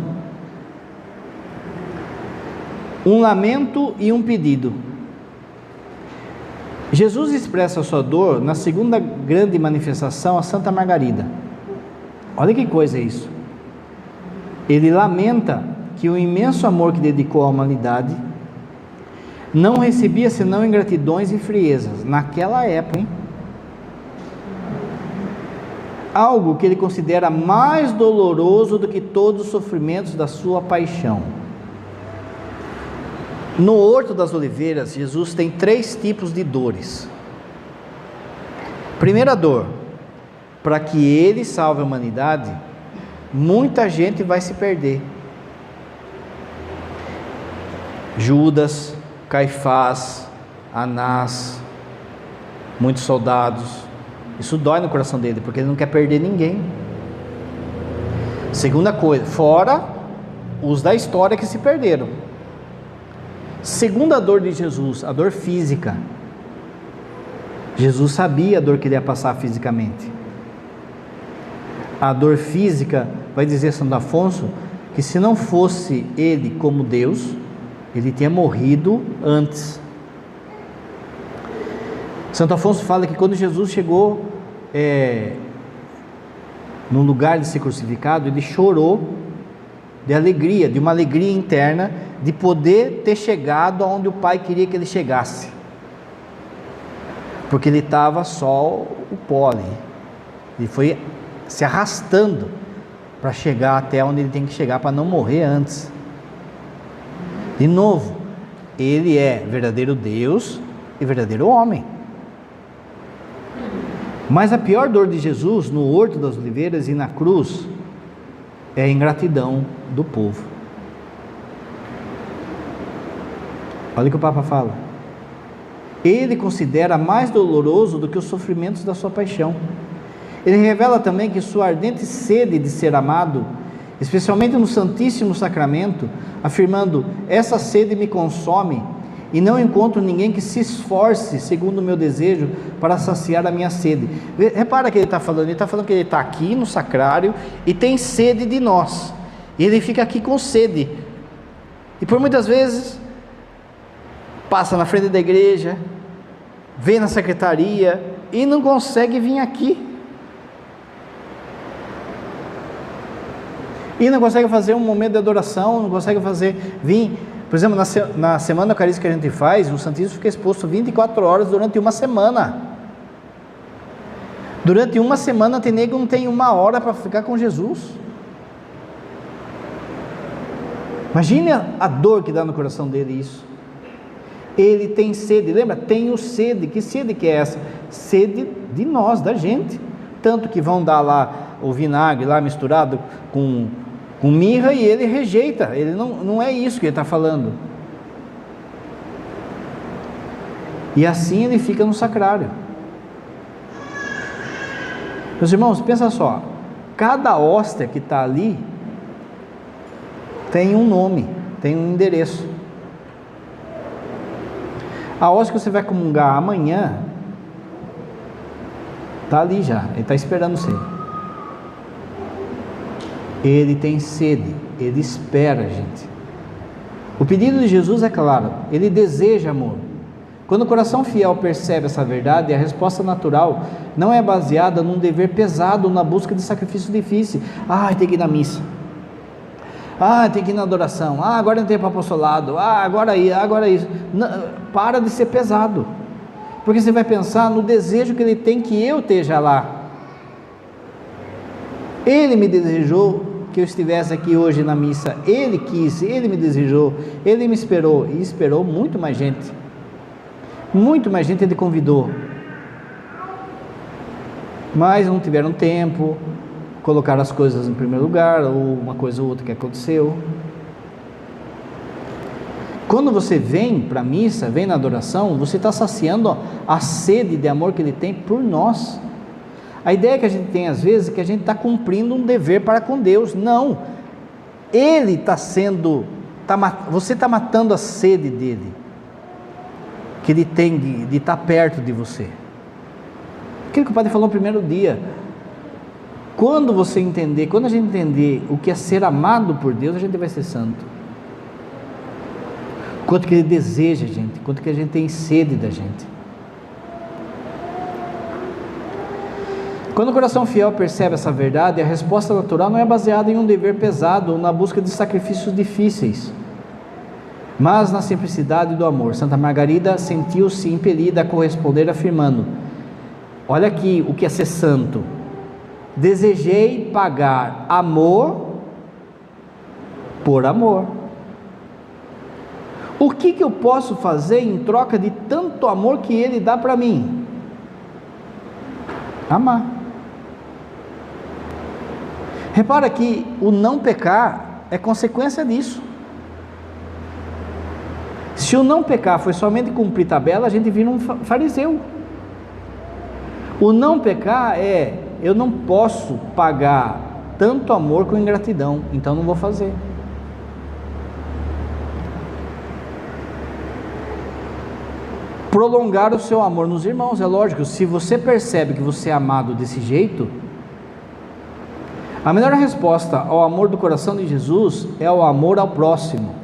Um lamento e um pedido. Jesus expressa a sua dor na segunda grande manifestação, a Santa Margarida. Olha que coisa é isso. Ele lamenta que o imenso amor que dedicou à humanidade não recebia senão ingratidões e friezas, naquela época, hein? Algo que ele considera mais doloroso do que todos os sofrimentos da sua paixão. No Horto das Oliveiras, Jesus tem 3 tipos de dores. Primeira dor, para que ele salve a humanidade, muita gente vai se perder. Judas, Caifás, Anás, muitos soldados. Isso dói no coração dele, porque ele não quer perder ninguém. Segunda coisa, fora os da história que se perderam. Segunda dor de Jesus, a dor física. Jesus sabia a dor que ele ia passar fisicamente. A dor física, vai dizer Santo Afonso, que se não fosse ele como Deus, ele tinha morrido antes. Santo Afonso fala que quando Jesus chegou no lugar de ser crucificado, ele chorou de alegria, de uma alegria interna, de poder ter chegado aonde o Pai queria que ele chegasse, porque ele estava só o pó ali, ele foi se arrastando para chegar até onde ele tem que chegar, para não morrer antes. De novo, ele é verdadeiro Deus e verdadeiro homem. Mas a pior dor de Jesus no Horto das Oliveiras e na cruz é a ingratidão do povo. Olha o que o Papa fala. Ele considera mais doloroso do que os sofrimentos da sua paixão. Ele revela também que sua ardente sede de ser amado, especialmente no Santíssimo Sacramento, afirmando: essa sede me consome e não encontro ninguém que se esforce segundo o meu desejo para saciar a minha sede. Repara que ele está falando que ele está aqui no sacrário e tem sede de nós, e ele fica aqui com sede, e por muitas vezes passa na frente da igreja, vem na secretaria e não consegue vir aqui, e não consegue fazer um momento de adoração, não consegue vir. Por exemplo, na semana eucarística que a gente faz, o Santíssimo fica exposto 24 horas durante uma semana. Durante uma semana, tem nego que não tem uma hora para ficar com Jesus. Imagine a dor que dá no coração dele isso. Ele tem sede, lembra? Tenho sede. Que sede que é essa? Sede de nós, da gente. Tanto que vão dar lá o vinagre lá misturado com mirra, e ele rejeita. Ele não é isso que ele está falando. E assim ele fica no sacrário. Meus irmãos, pensa só, cada hóstia que está ali tem um nome, tem um endereço. A hóstia que você vai comungar amanhã está ali já, ele está esperando você. Ele tem sede, ele espera, gente. O pedido de Jesus é claro, ele deseja amor. Quando o coração fiel percebe essa verdade, a resposta natural não é baseada num dever pesado, na busca de sacrifício difícil. Tem que ir na missa. Tem que ir na adoração. Agora não tem para apostolado. Agora isso. Não, para de ser pesado. Porque você vai pensar no desejo que ele tem que eu esteja lá. Ele me desejou que eu estivesse aqui hoje na missa. Ele quis, ele me desejou, ele me esperou, e esperou muito mais gente. Muito mais gente ele convidou. Mas não tiveram tempo, colocaram as coisas em primeiro lugar, ou uma coisa ou outra que aconteceu. Quando você vem para a missa, vem na adoração, você está saciando a sede de amor que ele tem por nós. A ideia que a gente tem às vezes é que a gente está cumprindo um dever para com Deus. Não, ele está você está matando a sede dele, que ele tem de estar perto de você. Aquilo que o Padre falou no primeiro dia. Quando a gente entender o que é ser amado por Deus, a gente vai ser santo. Quanto que Ele deseja a gente, quanto que a gente tem sede da gente. Quando o coração fiel percebe essa verdade, a resposta natural não é baseada em um dever pesado ou na busca de sacrifícios difíceis, mas na simplicidade do amor. Santa Margarida sentiu-se impelida a corresponder afirmando: olha aqui o que é ser santo. Desejei pagar amor por amor. O que eu posso fazer em troca de tanto amor que Ele dá para mim? Amar. Repara que o não pecar é consequência disso. Se o não pecar foi somente cumprir tabela, a gente vira um fariseu. O não pecar é: eu não posso pagar tanto amor com ingratidão, então não vou fazer. Prolongar o seu amor nos irmãos, é lógico. Se você percebe que você é amado desse jeito, a melhor resposta ao amor do coração de Jesus é o amor ao próximo.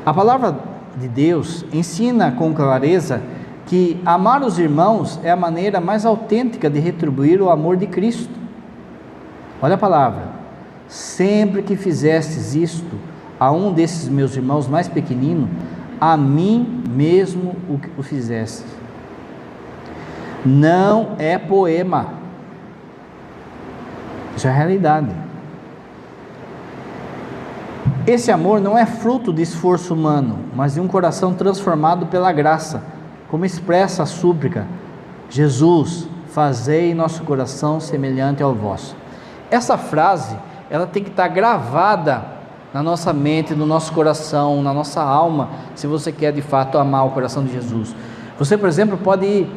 A palavra de Deus ensina com clareza que amar os irmãos é a maneira mais autêntica de retribuir o amor de Cristo. Olha a palavra: sempre que fizestes isto a um desses meus irmãos mais pequeninos, a mim mesmo o fizeste. Não é poema, isso é realidade. Esse amor não é fruto de esforço humano, mas de um coração transformado pela graça, como expressa a súplica: Jesus, fazei nosso coração semelhante ao vosso. Essa frase, ela tem que estar gravada na nossa mente, no nosso coração, na nossa alma, se você quer de fato amar o coração de Jesus. Você, por exemplo, pode ir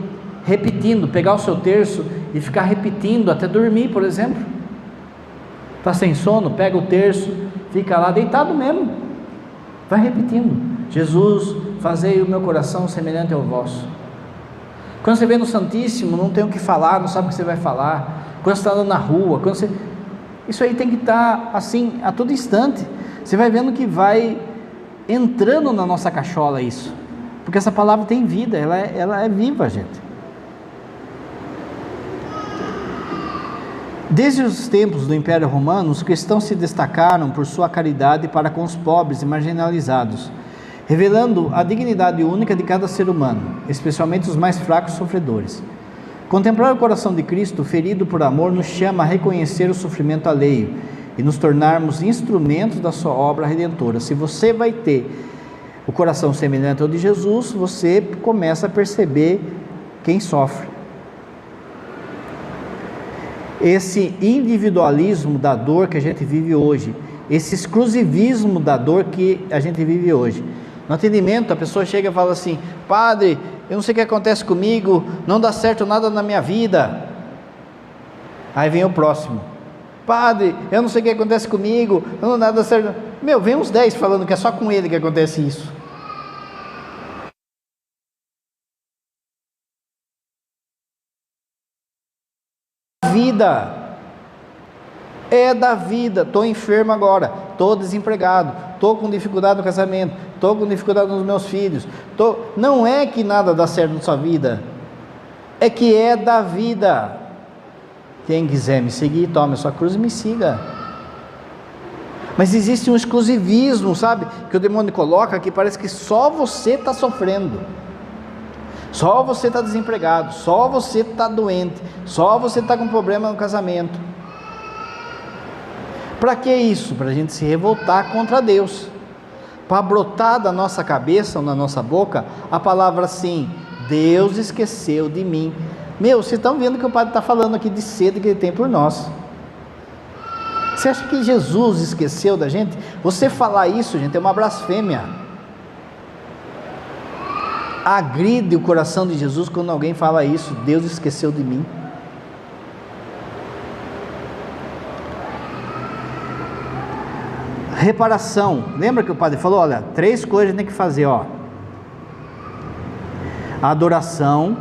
repetindo, pegar o seu terço e ficar repetindo até dormir, por exemplo. Está sem sono? Pega o terço, fica lá deitado mesmo, vai repetindo: Jesus, fazei o meu coração semelhante ao vosso. Quando você vê no Santíssimo, não tem o que falar, não sabe o que você vai falar. Quando você está andando na rua, isso aí tem que estar assim a todo instante. Você vai vendo que vai entrando na nossa cachola isso, porque essa palavra tem vida, ela é viva, gente. Desde os tempos do Império Romano, os cristãos se destacaram por sua caridade para com os pobres e marginalizados, revelando a dignidade única de cada ser humano, especialmente os mais fracos e sofredores. Contemplar o coração de Cristo, ferido por amor, nos chama a reconhecer o sofrimento alheio e nos tornarmos instrumentos da sua obra redentora. Se você vai ter o coração semelhante ao de Jesus, você começa a perceber quem sofre. Esse individualismo da dor que a gente vive hoje, esse exclusivismo da dor que a gente vive hoje. No atendimento, a pessoa chega e fala assim: padre, eu não sei o que acontece comigo, não dá certo nada na minha vida. Aí vem o próximo: padre, eu não sei o que acontece comigo, não dá certo. Vem uns 10 falando que é só com ele que acontece isso. Vida é da vida. Estou enfermo agora, estou desempregado, estou com dificuldade no casamento, estou com dificuldade nos meus filhos, não é que nada dá certo na sua vida, é que é da vida. Quem quiser me seguir, tome a sua cruz e me siga. Mas existe um exclusivismo, sabe, que o demônio coloca, que parece que só você está sofrendo, só você está desempregado, só você está doente, só você está com problema no casamento. Para que isso? Para a gente se revoltar contra Deus, para brotar da nossa cabeça ou na nossa boca a palavra assim: Deus esqueceu de mim. Vocês estão vendo que o padre está falando aqui de sede que ele tem por nós. Você acha que Jesus esqueceu da gente? Você falar isso, gente, é uma blasfêmia. Agride o coração de Jesus quando alguém fala isso: Deus esqueceu de mim. Reparação. Lembra que o padre falou? Olha, 3 coisas a gente tem que fazer, Adoração,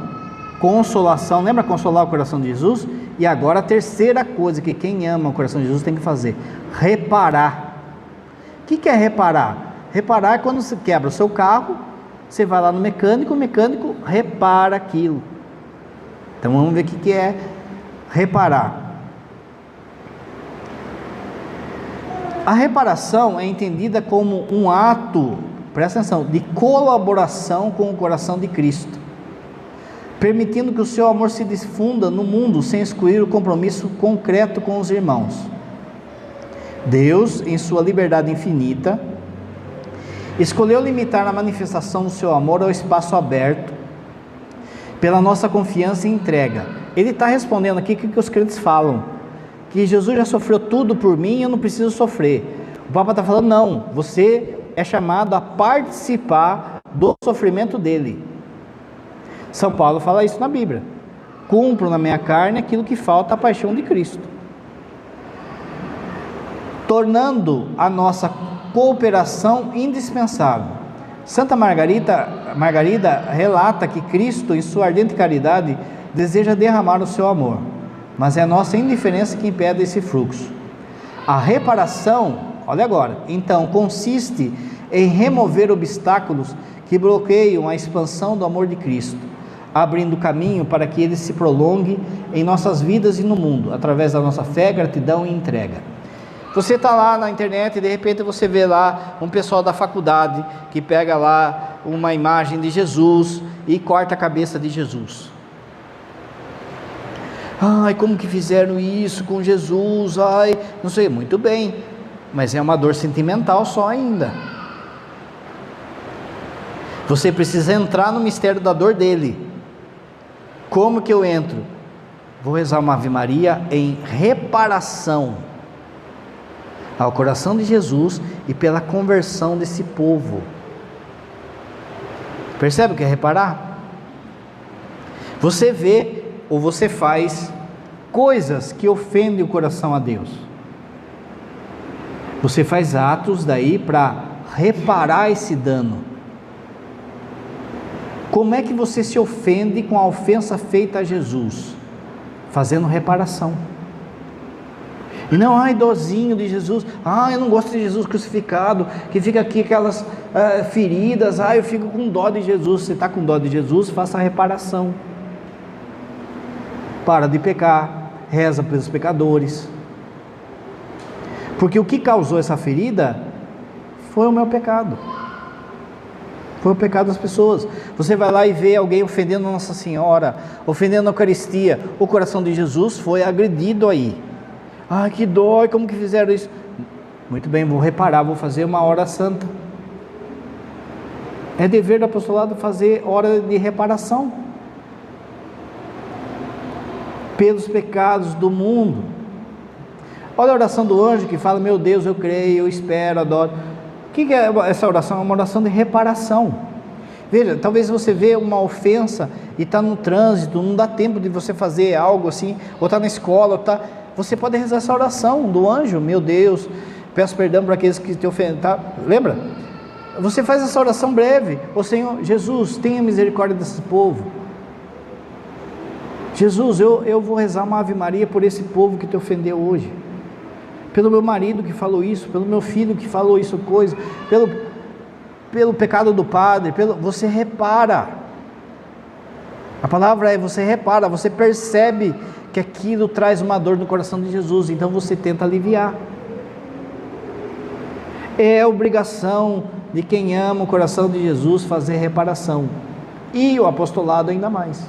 consolação, lembra consolar o coração de Jesus? E agora a terceira coisa que quem ama o coração de Jesus tem que fazer: reparar. O que é reparar? Reparar é quando você quebra o seu carro, você vai lá no mecânico, o mecânico repara aquilo. Então vamos ver o que é reparar. A reparação é entendida como um ato, presta atenção, de colaboração com o coração de Cristo, permitindo que o seu amor se difunda no mundo sem excluir o compromisso concreto com os irmãos. Deus, em sua liberdade infinita, escolheu limitar a manifestação do seu amor ao espaço aberto, pela nossa confiança e entrega. Ele está respondendo aqui o que os crentes falam, que Jesus já sofreu tudo por mim, eu não preciso sofrer. O Papa está falando, não, você é chamado a participar do sofrimento dele. São Paulo fala isso na Bíblia: cumpro na minha carne aquilo que falta à paixão de Cristo, tornando a nossa cooperação indispensável. Santa Margarida relata que Cristo, em sua ardente caridade, deseja derramar o seu amor, mas é a nossa indiferença que impede esse fluxo. A reparação, olha agora, então, consiste em remover obstáculos que bloqueiam a expansão do amor de Cristo, abrindo caminho para que ele se prolongue em nossas vidas e no mundo, através da nossa fé, gratidão e entrega. Você está lá na internet e de repente você vê lá um pessoal da faculdade que pega lá uma imagem de Jesus e corta a cabeça de Jesus. Ai, como que fizeram isso com Jesus? Ai, não sei, muito bem, mas é uma dor sentimental só ainda. Você precisa entrar no mistério da dor dele. Como que eu entro? Vou rezar uma Ave Maria em reparação ao coração de Jesus e pela conversão desse povo. Percebe o que é reparar? Você vê ou você faz coisas que ofendem o coração a Deus. Você faz atos daí para reparar esse dano. Como é que você se ofende com a ofensa feita a Jesus? Fazendo reparação. E não, ai, dozinho de Jesus, ai, eu não gosto de Jesus crucificado, que fica aqui aquelas feridas, ai, eu fico com dó de Jesus. Você está com dó de Jesus, faça a reparação. Para de pecar, reza pelos pecadores, porque o que causou essa ferida foi o meu pecado, foi o pecado das pessoas. Você vai lá e vê alguém ofendendo Nossa Senhora, ofendendo a Eucaristia, o coração de Jesus foi agredido aí. Ai, que dói, como que fizeram isso? Muito bem, vou reparar, vou fazer uma hora santa. É dever do apostolado fazer hora de reparação pelos pecados do mundo. Olha a oração do anjo que fala: meu Deus, eu creio, eu espero, adoro. O que é essa oração? É uma oração de reparação. Veja, talvez você vê uma ofensa e está no trânsito, não dá tempo de você fazer algo assim, ou está na escola, ou tá... você pode rezar essa oração do anjo: meu Deus, peço perdão para aqueles que te ofendem, tá? Lembra? Você faz essa oração breve: ô Senhor Jesus, tenha misericórdia desse povo. Jesus, eu vou rezar uma Ave Maria por esse povo que te ofendeu hoje, pelo meu marido que falou isso, pelo meu filho que falou isso coisa, pelo pecado do padre, você repara. A palavra é: você repara, você percebe que aquilo traz uma dor no coração de Jesus, então você tenta aliviar. É obrigação de quem ama o coração de Jesus fazer reparação, e o apostolado ainda mais.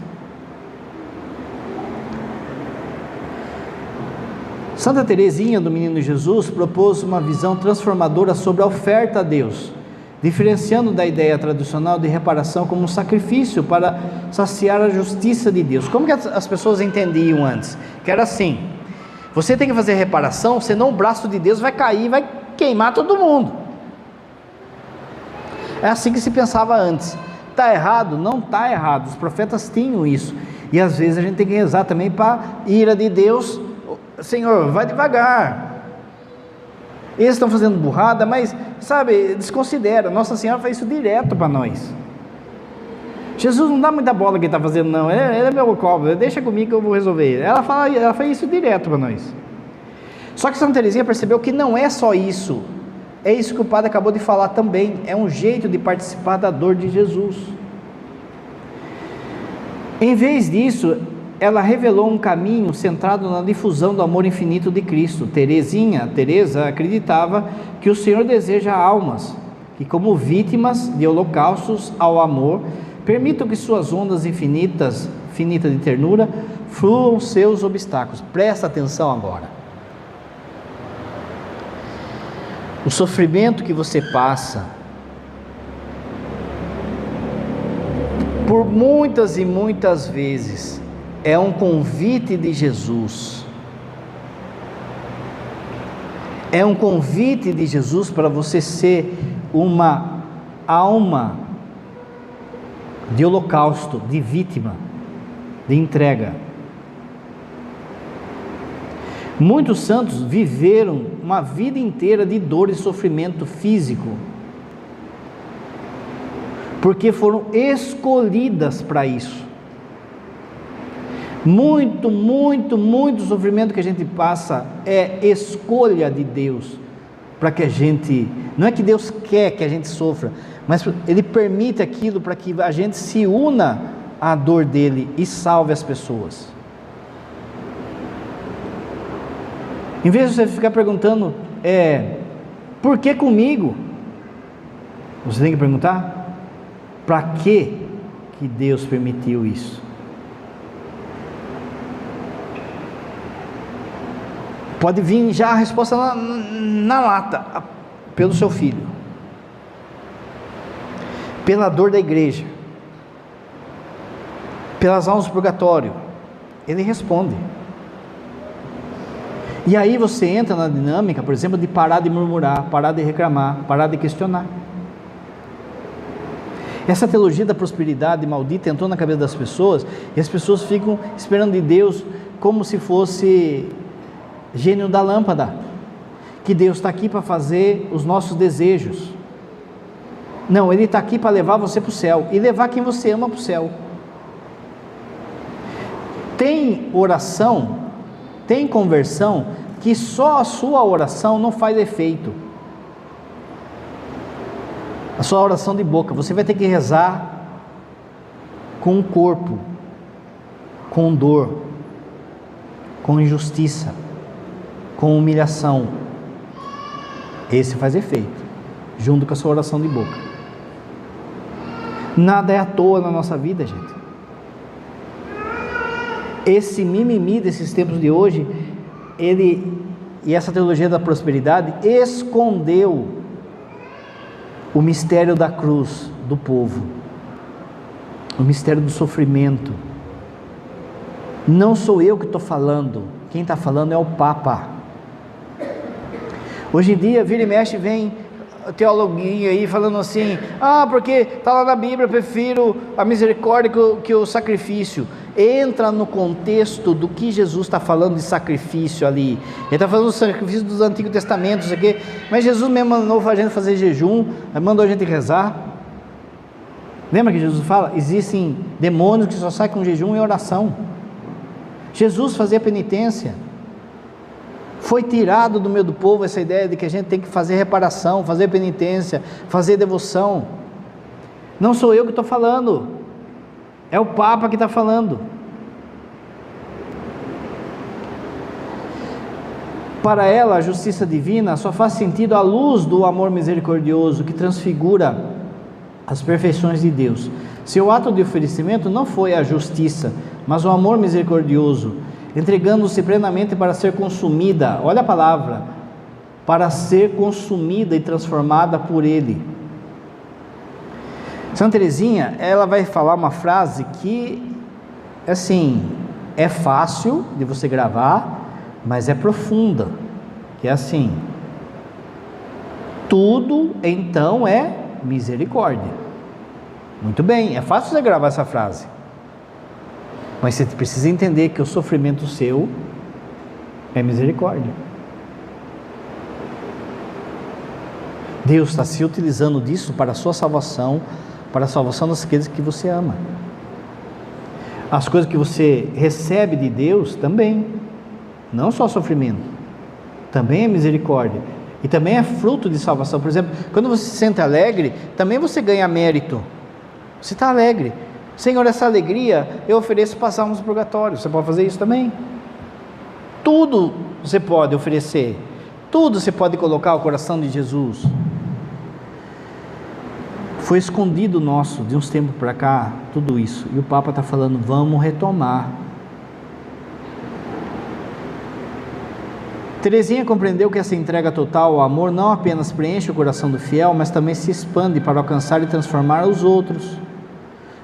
Santa Teresinha do Menino Jesus propôs uma visão transformadora sobre a oferta a Deus, diferenciando da ideia tradicional de reparação como um sacrifício para saciar a justiça de Deus. Como que as pessoas entendiam antes? Que era assim: você tem que fazer reparação, senão o braço de Deus vai cair, vai queimar todo mundo. É assim que se pensava antes. Está errado? Não está errado, os profetas tinham isso, e às vezes a gente tem que rezar também para a ira de Deus: Senhor, vai devagar, eles estão fazendo burrada, mas sabe, desconsidera. Nossa Senhora faz isso direto para nós. Jesus não dá muita bola que ele está fazendo, não. Ele é meu cobra, deixa comigo que eu vou resolver. Ela faz isso direto para nós. Só que Santa Teresinha percebeu que não é só isso. É isso que o padre acabou de falar também. É um jeito de participar da dor de Jesus. Em vez disso, ela revelou um caminho centrado na difusão do amor infinito de Cristo. Teresa acreditava que o Senhor deseja almas que, como vítimas de holocaustos ao amor, permitam que suas ondas infinitas de ternura fluam seus obstáculos. Presta atenção agora. O sofrimento que você passa, por muitas e muitas vezes, é um convite de Jesus. É um convite de Jesus para você ser uma alma de holocausto, de vítima, de entrega. Muitos santos viveram uma vida inteira de dor e sofrimento físico, porque foram escolhidas para isso. Muito sofrimento que a gente passa é escolha de Deus, para que a gente, não é que Deus quer que a gente sofra, mas Ele permite aquilo para que a gente se una à dor dele e salve as pessoas. Em vez de você ficar perguntando, por que comigo? Você tem que perguntar, para que Deus permitiu isso? Pode vir já a resposta na lata, pelo seu filho, pela dor da igreja, pelas almas do purgatório. Ele responde. E aí você entra na dinâmica, por exemplo, de parar de murmurar, parar de reclamar, parar de questionar. Essa teologia da prosperidade maldita entrou na cabeça das pessoas, e as pessoas ficam esperando de Deus como se fosse gênio da lâmpada, que Deus está aqui para fazer os nossos desejos. Não, Ele está aqui para levar você para o céu, e levar quem você ama para o céu. Tem oração, tem conversão, que só a sua oração não faz efeito. A sua oração de boca, você vai ter que rezar com o corpo, com dor, com injustiça, com humilhação. Esse faz efeito, junto com a sua oração de boca. Nada é à toa na nossa vida, gente. Esse mimimi desses tempos de hoje, e essa teologia da prosperidade escondeu o mistério da cruz do povo, o mistério do sofrimento. Não sou eu que estou falando, quem está falando é o Papa. Hoje em dia, vira e mexe, vem teologuinha aí falando assim, porque está lá na Bíblia, eu prefiro a misericórdia que o sacrifício. Entra no contexto do que Jesus está falando de sacrifício ali. Ele está falando do sacrifício dos Antigos Testamentos, isso aqui. Mas Jesus mesmo mandou a gente fazer jejum, mandou a gente rezar. Lembra que Jesus fala? Existem demônios que só saem com jejum e oração. Jesus fazia penitência. Foi tirado do meio do povo essa ideia de que a gente tem que fazer reparação, fazer penitência, fazer devoção. Não sou eu que estou falando, é o Papa que está falando. Para ela, a justiça divina só faz sentido à luz do amor misericordioso que transfigura as perfeições de Deus. Seu ato de oferecimento não foi a justiça, mas o amor misericordioso, entregando-se plenamente para ser consumida, olha a palavra, para ser consumida e transformada por Ele. Santa Teresinha, ela vai falar uma frase que, assim, é fácil de você gravar, mas é profunda, que é assim: tudo então é misericórdia. Muito bem, é fácil você gravar essa frase, mas você precisa entender que o sofrimento seu é misericórdia. Deus está se utilizando disso para a sua salvação, para a salvação daqueles que você ama. As coisas que você recebe de Deus também, não só sofrimento, também é misericórdia, e também é fruto de salvação. Por exemplo, quando você se sente alegre, também você ganha mérito. Você está alegre. Senhor, essa alegria eu ofereço passar no purgatório. Você pode fazer isso também. Tudo você pode oferecer, tudo você pode colocar ao coração de Jesus. Foi escondido nosso, de uns tempos para cá, tudo isso, e o Papa está falando, vamos retomar. Teresinha compreendeu que essa entrega total ao amor não apenas preenche o coração do fiel, mas também se expande para alcançar e transformar os outros,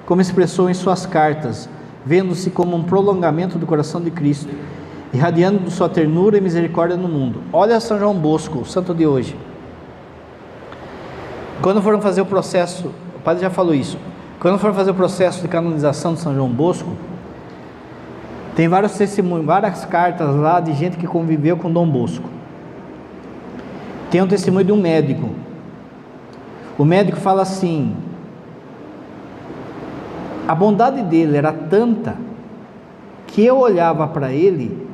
como expressou em suas cartas, vendo-se como um prolongamento do coração de Cristo, irradiando de sua ternura e misericórdia no mundo. Olha São João Bosco, o santo de hoje. Quando foram fazer o processo, o padre já falou isso, quando foram fazer o processo de canonização de São João Bosco, tem vários testemunhos, várias cartas lá de gente que conviveu com Dom Bosco. Tem um testemunho de um médico. O médico fala assim: a bondade dele era tanta que eu olhava para ele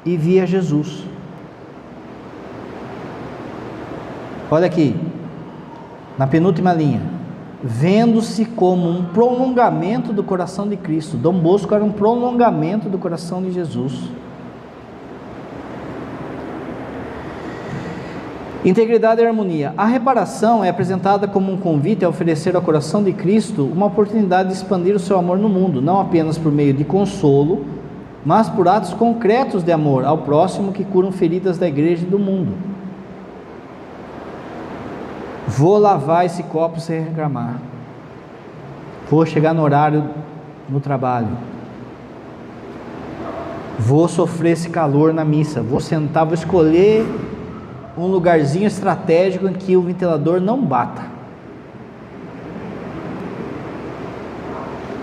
e via Jesus. Olha aqui, na penúltima linha, vendo-se como um prolongamento do coração de Cristo. Dom Bosco era um prolongamento do coração de Jesus. Integridade e harmonia. A reparação é apresentada como um convite a oferecer ao coração de Cristo uma oportunidade de expandir o seu amor no mundo, não apenas por meio de consolo, mas por atos concretos de amor ao próximo que curam feridas da igreja e do mundo. Vou lavar esse copo sem reclamar. Vou chegar no horário no trabalho. Vou sofrer esse calor na missa. Vou sentar, vou escolher um lugarzinho estratégico em que o ventilador não bata.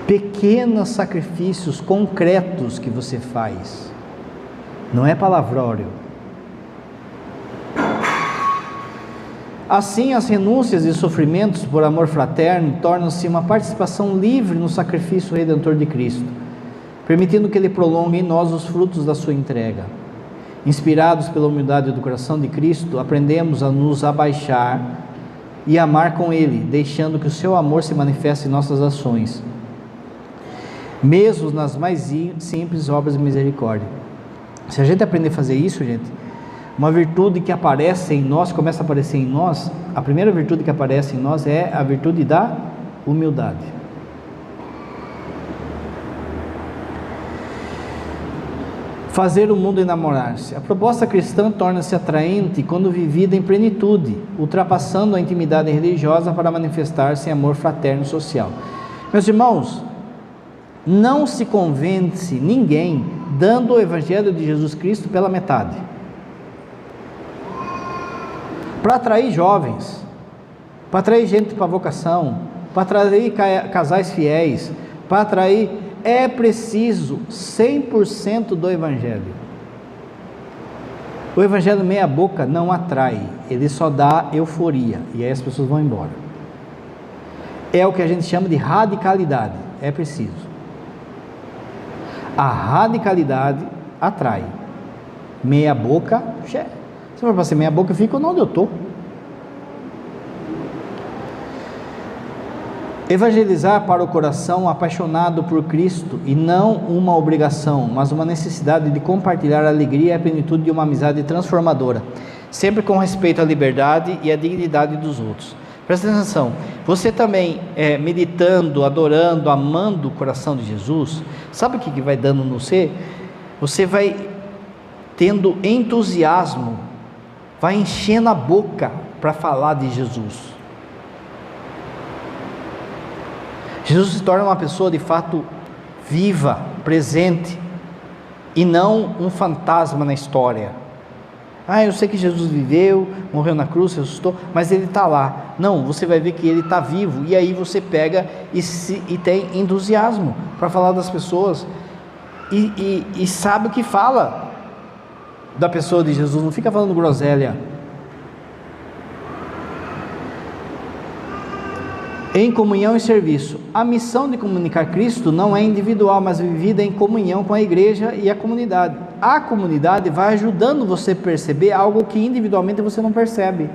Pequenos sacrifícios concretos que você faz. Não é palavrório. Assim, as renúncias e sofrimentos por amor fraterno tornam-se uma participação livre no sacrifício redentor de Cristo, permitindo que Ele prolongue em nós os frutos da sua entrega. Inspirados pela humildade do coração de Cristo, aprendemos a nos abaixar e amar com Ele, deixando que o seu amor se manifeste em nossas ações, mesmo nas mais simples obras de misericórdia. Se a gente aprender a fazer isso, gente, uma virtude que aparece em nós, começa a aparecer em nós, a primeira virtude que aparece em nós é a virtude da humildade. Fazer o mundo enamorar-se. A proposta cristã torna-se atraente quando vivida em plenitude, ultrapassando a intimidade religiosa para manifestar-se em amor fraterno social. Meus irmãos, não se convence ninguém dando o Evangelho de Jesus Cristo pela metade. Para atrair jovens, para atrair gente para a vocação, para atrair casais fiéis, para atrair, é preciso 100% do Evangelho. O Evangelho meia boca não atrai, ele só dá euforia, e aí as pessoas vão embora. É o que a gente chama de radicalidade, é preciso. A radicalidade atrai, meia boca, se for para ser meia boca, fica onde eu estou. Evangelizar para o coração apaixonado por Cristo, e não uma obrigação, mas uma necessidade de compartilhar a alegria e a plenitude de uma amizade transformadora, sempre com respeito à liberdade e à dignidade dos outros. Presta atenção, você também meditando, adorando, amando o coração de Jesus, sabe o que vai dando no você? Você vai tendo entusiasmo, vai enchendo a boca para falar de Jesus. Jesus se torna uma pessoa de fato viva, presente, e não um fantasma na história. Eu sei que Jesus viveu, morreu na cruz, ressuscitou, mas ele está lá. Não, você vai ver que ele está vivo, e aí você pega e tem entusiasmo para falar das pessoas, e sabe o que fala da pessoa de Jesus, não fica falando groselha. em comunhão e serviço. A missão de comunicar Cristo não é individual, mas vivida em comunhão com a igreja e a comunidade. A comunidade vai ajudando você a perceber algo que individualmente você não percebe.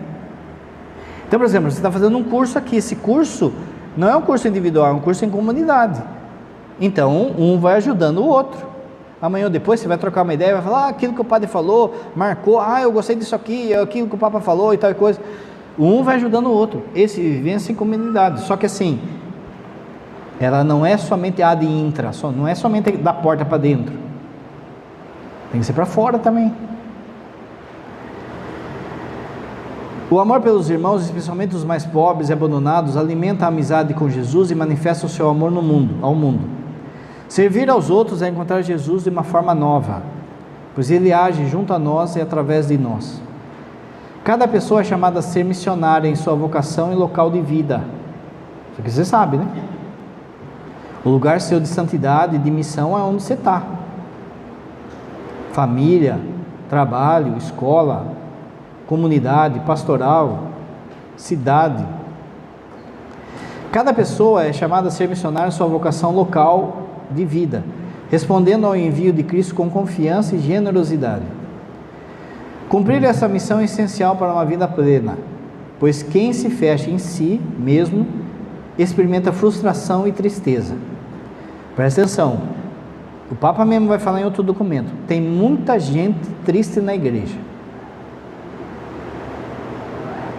Então, por exemplo, você está fazendo um curso aqui. Esse curso não é um curso individual, é um curso em comunidade. Então, um vai ajudando o outro. Amanhã ou depois você vai trocar uma ideia, vai falar, aquilo que o padre falou, marcou, eu gostei disso aqui, aquilo que o Papa falou e tal coisa. Um vai ajudando o outro. Esse vivência em comunidade. Só que assim, ela não é somente ad intra, não é somente da porta para dentro. Tem que ser para fora também. O amor pelos irmãos, especialmente os mais pobres e abandonados, alimenta a amizade com Jesus e manifesta o seu amor ao mundo. Servir aos outros é encontrar Jesus de uma forma nova, pois Ele age junto a nós e através de nós. Cada pessoa é chamada a ser missionária em sua vocação e local de vida. Isso aqui você sabe, né? O lugar seu de santidade e de missão é onde você está. Família, trabalho, escola, comunidade, pastoral, cidade. Cada pessoa é chamada a ser missionária em sua vocação local de vida, respondendo ao envio de Cristo com confiança e generosidade. Cumprir essa missão é essencial para uma vida plena, pois quem se fecha em si mesmo experimenta frustração e tristeza. Presta atenção, o Papa mesmo vai falar em outro documento, tem muita gente triste na igreja,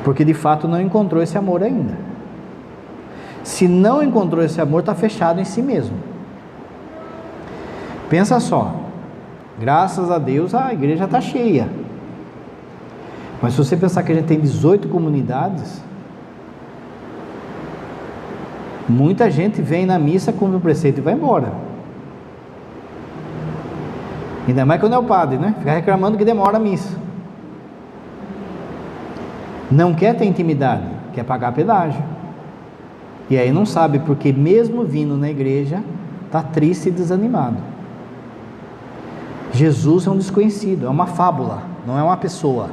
porque de fato não encontrou esse amor ainda. Se não encontrou esse amor, está fechado em si mesmo. Pensa só, graças a Deus a igreja está cheia, mas se você pensar que a gente tem 18 comunidades, muita gente vem na missa, cumpre o preceito e vai embora. Ainda mais quando é o padre, né? Fica reclamando que demora a missa. Não quer ter intimidade, quer pagar pedágio. E aí não sabe porque mesmo vindo na igreja, está triste e desanimado. Jesus é um desconhecido, é uma fábula, não é uma pessoa.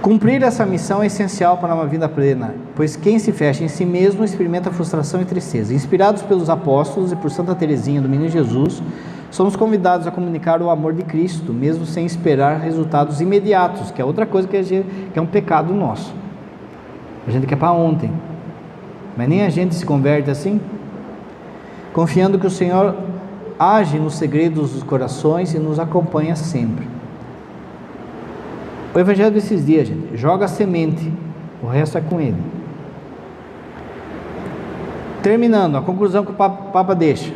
Cumprir essa missão é essencial para uma vida plena, pois quem se fecha em si mesmo experimenta frustração e tristeza. Inspirados pelos apóstolos e por Santa Teresinha do Menino Jesus, somos convidados a comunicar o amor de Cristo, mesmo sem esperar resultados imediatos, que é outra coisa que é um pecado nosso. A gente quer para ontem, mas nem a gente se converte assim, confiando que o Senhor age nos segredos dos corações e nos acompanha sempre. O Evangelho desses dias, gente, joga a semente, o resto é com ele. Terminando, a conclusão que o Papa deixa: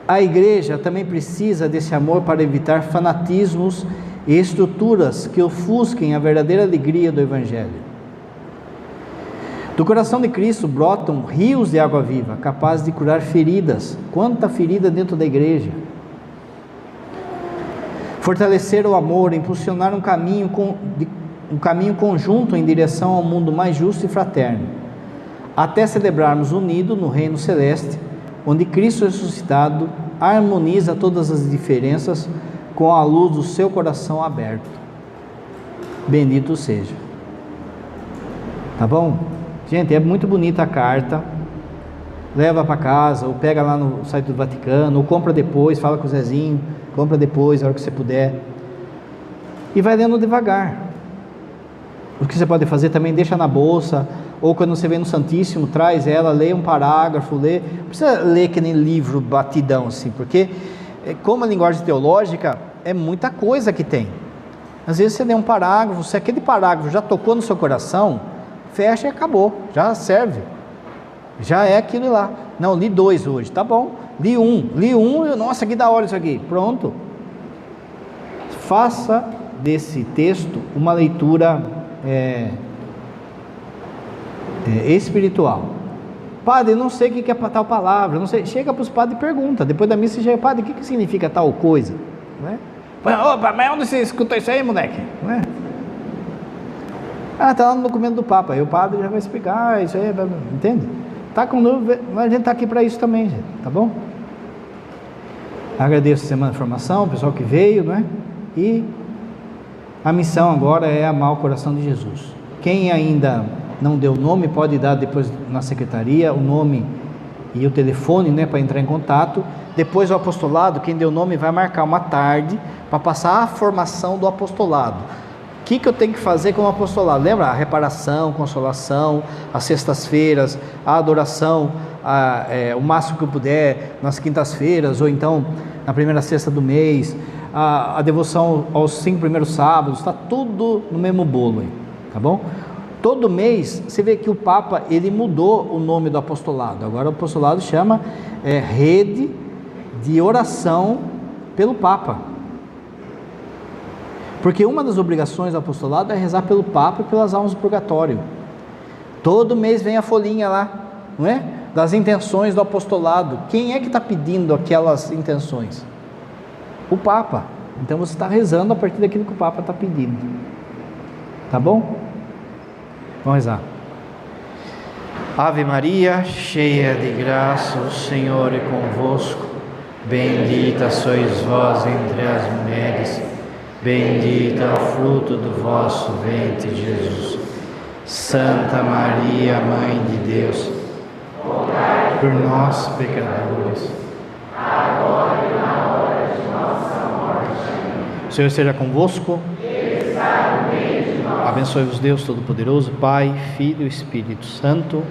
a igreja também precisa desse amor para evitar fanatismos e estruturas que ofusquem a verdadeira alegria do Evangelho. Do coração de Cristo brotam rios de água viva, capazes de curar feridas. Quanta ferida dentro da igreja! Fortalecer o amor, impulsionar um caminho conjunto em direção ao mundo mais justo e fraterno, até celebrarmos unido no reino celeste, onde Cristo ressuscitado harmoniza todas as diferenças com a luz do seu coração aberto. Bendito seja. Tá bom? Gente, é muito bonita a carta. Leva para casa, ou pega lá no site do Vaticano, ou compra depois, fala com o Zezinho, compra depois, a hora que você puder. E vai lendo devagar. O que você pode fazer também, deixa na bolsa, ou quando você vem no Santíssimo, traz ela, lê um parágrafo, lê. Não precisa ler que nem livro batidão assim, porque como a linguagem teológica, é muita coisa que tem. Às vezes você lê um parágrafo, se aquele parágrafo já tocou no seu coração, fecha e acabou, já serve, já é aquilo lá. Não, li 2 hoje, tá bom, li um, nossa, que da hora isso aqui, pronto. Faça desse texto uma leitura espiritual. Padre, não sei o que é tal palavra, não sei. Chega para os padres e pergunta, depois da missa você chega: padre, o que significa tal coisa? Não é? Opa, mas onde você escutou isso aí, moleque? Não é? Está lá no documento do Papa, aí o padre já vai explicar isso aí, entende? Tá com dúvida, mas a gente está aqui para isso também, gente, tá bom? Agradeço a Semana de Formação, o pessoal que veio, não é? E a missão agora é amar o coração de Jesus. Quem ainda não deu nome, pode dar depois na secretaria o nome e o telefone, né, para entrar em contato. Depois o apostolado, quem deu nome vai marcar uma tarde para passar a formação do apostolado. O que eu tenho que fazer como apostolado? Lembra? A reparação, consolação, as sextas-feiras, a adoração, o máximo que eu puder, nas quintas-feiras, ou então na primeira sexta do mês, a devoção aos 5 primeiros sábados, está tudo no mesmo bolo aí, tá bom? Todo mês, você vê que o Papa, ele mudou o nome do apostolado. Agora o apostolado chama Rede de Oração pelo Papa. Porque uma das obrigações do apostolado é rezar pelo Papa e pelas almas do purgatório. Todo mês vem a folhinha lá, não é? Das intenções do apostolado. Quem é que está pedindo aquelas intenções? O Papa. Então você está rezando a partir daquilo que o Papa está pedindo. Tá bom? Vamos rezar. Ave Maria, cheia de graça, o Senhor é convosco. Bendita sois vós entre as mulheres. Bendito é o fruto do vosso ventre, Jesus. Santa Maria, Mãe de Deus, rogai por nós, pecadores, agora e na hora de nossa morte. O Senhor esteja convosco. Ele está no meio de nós. Abençoe-vos Deus Todo-Poderoso, Pai, Filho e Espírito Santo.